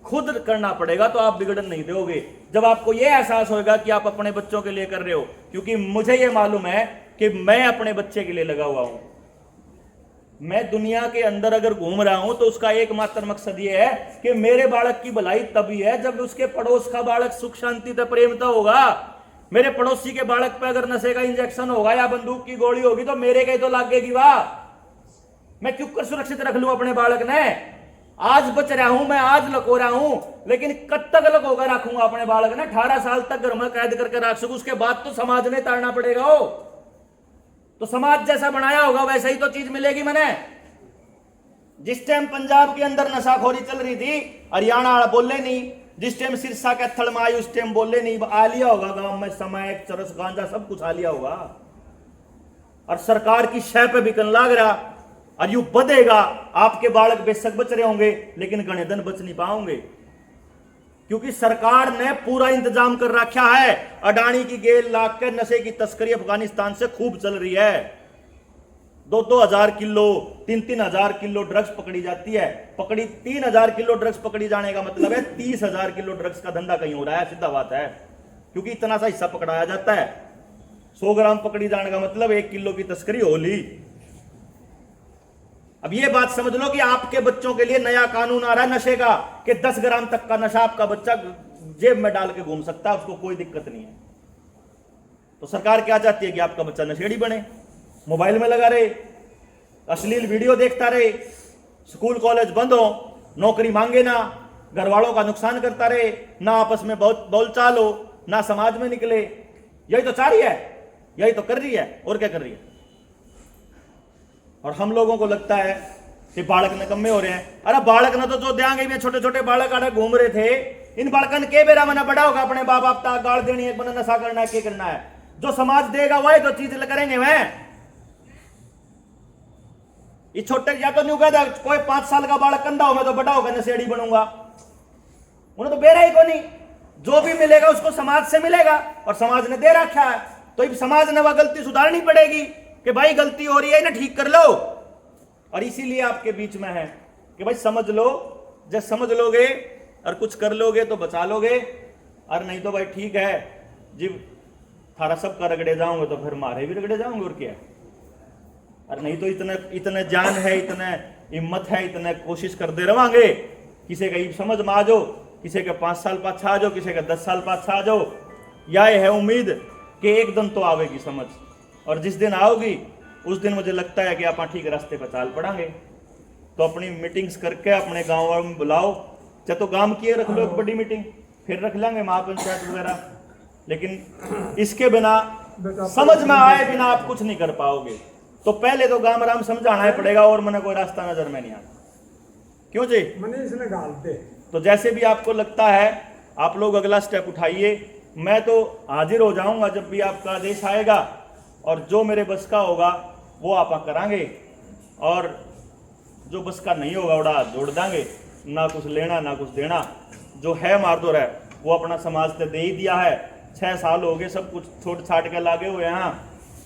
खुद करना पड़ेगा तो आप बिगड़न नहीं दोगे। जब आपको यह एहसास होगा कि आप अपने बच्चों के लिए कर रहे हो, क्योंकि मुझे यह मालूम है कि मैं अपने बच्चे के लिए लगा हुआ हूं। मैं दुनिया के अंदर अगर घूम रहा हूं तो उसका एकमात्र मकसद यह है कि मेरे बालक की भलाई तभी है जब उसके पड़ोस का बालक सुख शांति से प्रेमता होगा। मेरे पड़ोसी के बालक पे अगर नशे का इंजेक्शन होगा या बंदूक की गोली होगी तो मेरे के तो लागेगी। वाह, मैं क्यों कर सुरक्षित रख लूं अपने बालक ने? आज बच रहा हूं मैं, आज लको रहा हूं, लेकिन कब तक लकोकर रखूंगा अपने बालक ने? 18 साल तक घर में कैद करके रख सकूं, उसके बाद तो समाज ने ताड़ना पड़ेगा। हो तो समाज जैसा बनाया होगा वैसा ही तो चीज मिलेगी। मैंने जिस टाइम पंजाब के अंदर नशाखोरी चल रही थी, हरियाणा वाला बोले नहीं, जिस टाइम सिरसा के थड़ में आई उस टाइम बोले नहीं। आ लिया होगा गांव में समय, चरस, गांजा सब कुछ आ लिया होगा, और सरकार की शय पे बिकन लाग रहा, और यू बधेगा। आपके बालक बेशक बच रहे होंगे लेकिन गणेधन बच नहीं पाओगे, क्योंकि सरकार ने पूरा इंतजाम कर रखा है। अडानी की 1.5 लाख के नशे की तस्करी अफगानिस्तान से खूब चल रही है। 2-2 हजार किलो, 3-3 हजार किलो ड्रग्स पकड़ी जाती है। पकड़ी 3,000 किलो ड्रग्स पकड़ी जाने का मतलब है 30,000 किलो ड्रग्स का धंधा कहीं हो रहा है, सीधा बात है, क्योंकि इतना सा हिस्सा पकड़ाया जाता है। 100 ग्राम पकड़ी जाने का मतलब 1 किलो की तस्करी होली। अब यह बात समझ लो कि आपके बच्चों के लिए नया कानून आ रहा है नशे का, कि 10 ग्राम तक का नशा आपका बच्चा जेब में डाल के घूम सकता है, उसको कोई दिक्कत नहीं है। तो सरकार क्या चाहती है कि आपका बच्चा नशेड़ी बने, मोबाइल में लगा रहे, अश्लील वीडियो देखता रहे, स्कूल कॉलेज बंद हो, नौकरी मांगे ना, घर वालों का नुकसान करता रहे, ना आपस में बहुत बोलचाल हो, ना समाज में निकले। यही तो चाह रही है, यही तो कर रही है, और क्या कर रही है? और हम लोगों को लगता है कि बालक निकम्मे हो रहे हैं। अरे बालक न तो जो देंगे भी, छोटे छोटे बालक आड़े घूम रहे थे, इन बालकन के बेरा मना बड़ा होगा अपने बाप बाप तक गाड़ देनी है, बना नशा करना है, क्या करना है? जो समाज देगा वही तो चीज करेंगे। वह ये छोटे या तो नहीं कहता कोई 5 साल का बालक कंधा हो मैं तो बड़ा होकर नशेड़ी बनूंगा, उन्हें तो बेरा ही को नहीं। जो भी मिलेगा उसको समाज से मिलेगा और समाज ने दे रखा है, तो समाज ने वह गलती सुधारनी पड़ेगी कि भाई गलती हो रही है ना, ठीक कर लो। और इसीलिए आपके बीच में है कि भाई समझ लो, जब समझ लोगे और कुछ कर लोगे तो बचा लोगे, और नहीं तो भाई ठीक है जब थारा सब का रगड़े जाओगे तो फिर मारे भी रगड़े जाओगे, और क्या। और नहीं तो इतने जान है, इतने हिम्मत है, इतने कोशिश करते रहोगे, किसी का ये समझ में आ जाओ, किसी के 5 साल पाछा आ जाओ, किसी के 10 साल पाछा आ जाओ। यह है उम्मीद कि एक दिन तो आवेगी समझ, और जिस दिन आओगी उस दिन मुझे लगता है कि आप ठीक रास्ते पर चाल पड़ांगे। तो अपनी मीटिंग्स करके अपने गाँव वालों में बुलाओ, चाहे तो गांव की रख लो एक बड़ी मीटिंग, फिर रख लेंगे महापंचायत वगैरह, लेकिन इसके बिना समझ में आए बिना आप कुछ नहीं कर पाओगे। तो पहले तो गांव राम समझाना ही पड़ेगा, और मैंने कोई रास्ता नजर में नहीं आता। क्यों जी? मैंने इसने गालते। तो जैसे भी आपको लगता है आप लोग अगला स्टेप उठाइए, मैं तो हाजिर हो जाऊंगा जब भी आपका आदेश आएगा, और जो मेरे बस का होगा वो आप करांगे, और जो बस का नहीं होगा उड़ा जोड़ देंगे, ना कुछ लेना ना कुछ देना। जो है मारदोर है वो अपना समाज से दे ही दिया है। 6 साल हो गए, सब कुछ छोड़ छाट के लागे हुए हैं।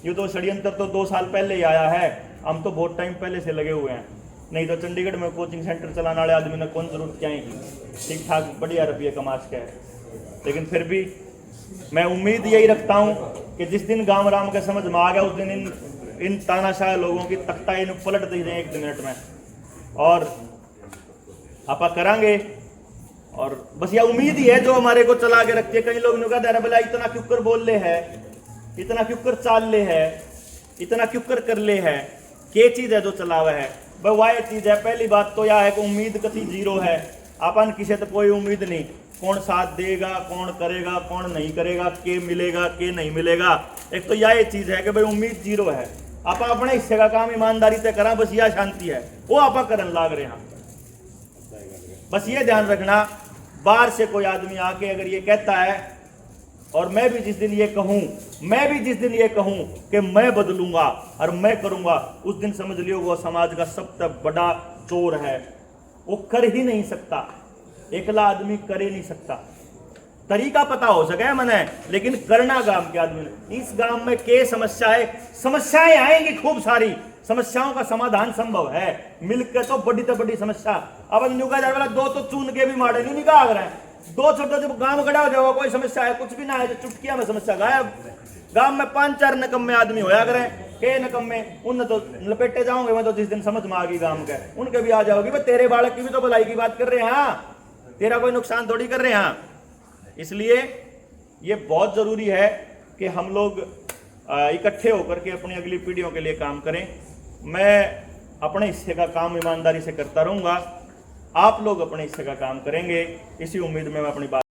ये तो षड्यंत्र तो 2 साल पहले ही आया है, हम तो बहुत टाइम पहले से लगे हुए हैं। नहीं तो चंडीगढ़ में कोचिंग सेंटर चलाने वाले आदमी ने कौन जरूरत क्या की, ठीक ठाक बढ़िया रुपये कमा के है। लेकिन फिर भी मैं उम्मीद यही रखता हूँ कि जिस दिन गांव राम के समझ में आ गया, उस दिन इन तानाशाह लोगों की तख्ता इन पलट दी जाए 1 मिनट में, और आपा करांगे। और बस यह उम्मीद ही है जो हमारे को चला के रखती है। कई लोग ने कहा बोला इतना क्यों कर बोल ले है, इतना क्यों कर चाल ले है, इतना क्यों कर ले है, क्या चीज है जो चलावा है भाई? वह चीज है, पहली बात तो यह है कि उम्मीद कति 0 है। अपन किसी तो कोई उम्मीद नहीं, कौन साथ देगा, कौन करेगा, कौन नहीं करेगा, के मिलेगा के नहीं मिलेगा। एक तो यह चीज है कि भाई उम्मीद 0 है। आप अपने हिस्से का काम ईमानदारी से करा, बस यह शांति है, वो आप करन लाग रहे हैं। बस ये ध्यान रखना, बाहर से कोई आदमी आके अगर ये कहता है, और मैं भी जिस दिन ये कहूं कि मैं बदलूंगा और मैं करूंगा, उस दिन समझ लियो वो समाज का सबसे बड़ा चोर है। वो कर ही नहीं सकता, एकला आदमी कर ही नहीं सकता। तरीका पता हो सके मैंने, लेकिन करना गांव के आदमी ने। इस गांव में के समस्याएं आएंगी खूब सारी, समस्याओं का समाधान संभव है मिलकर। तो बड़ी समस्या अब नुका जाए वाला 2 तो चुन के भी मारे नहीं निकाल रहे हैं। 2 छोटे जब गांव खड़ा हो जाओ, कोई समस्या है कुछ भी ना है, चुटकिया में समस्या गायब। गांव में 5-4 नकम्मे आदमी होया करें, के नकम्मे उन तो लपेटे जाओगे। मैं तो जिस दिन समझ में आ गई गांव के, उनके भी आ जाओगी। भाई तेरे बालक की भी तो भलाई की बात कर रहे हैं, तेरा कोई नुकसान थोड़ी कर रहे हैं। इसलिए ये बहुत जरूरी है कि हम लोग इकट्ठे होकर के अपनी अगली पीढ़ियों के लिए काम करें। मैं अपने हिस्से का काम ईमानदारी से करता रहूंगा, आप लोग अपने हिस्से का काम करेंगे, इसी उम्मीद में मैं अपनी बात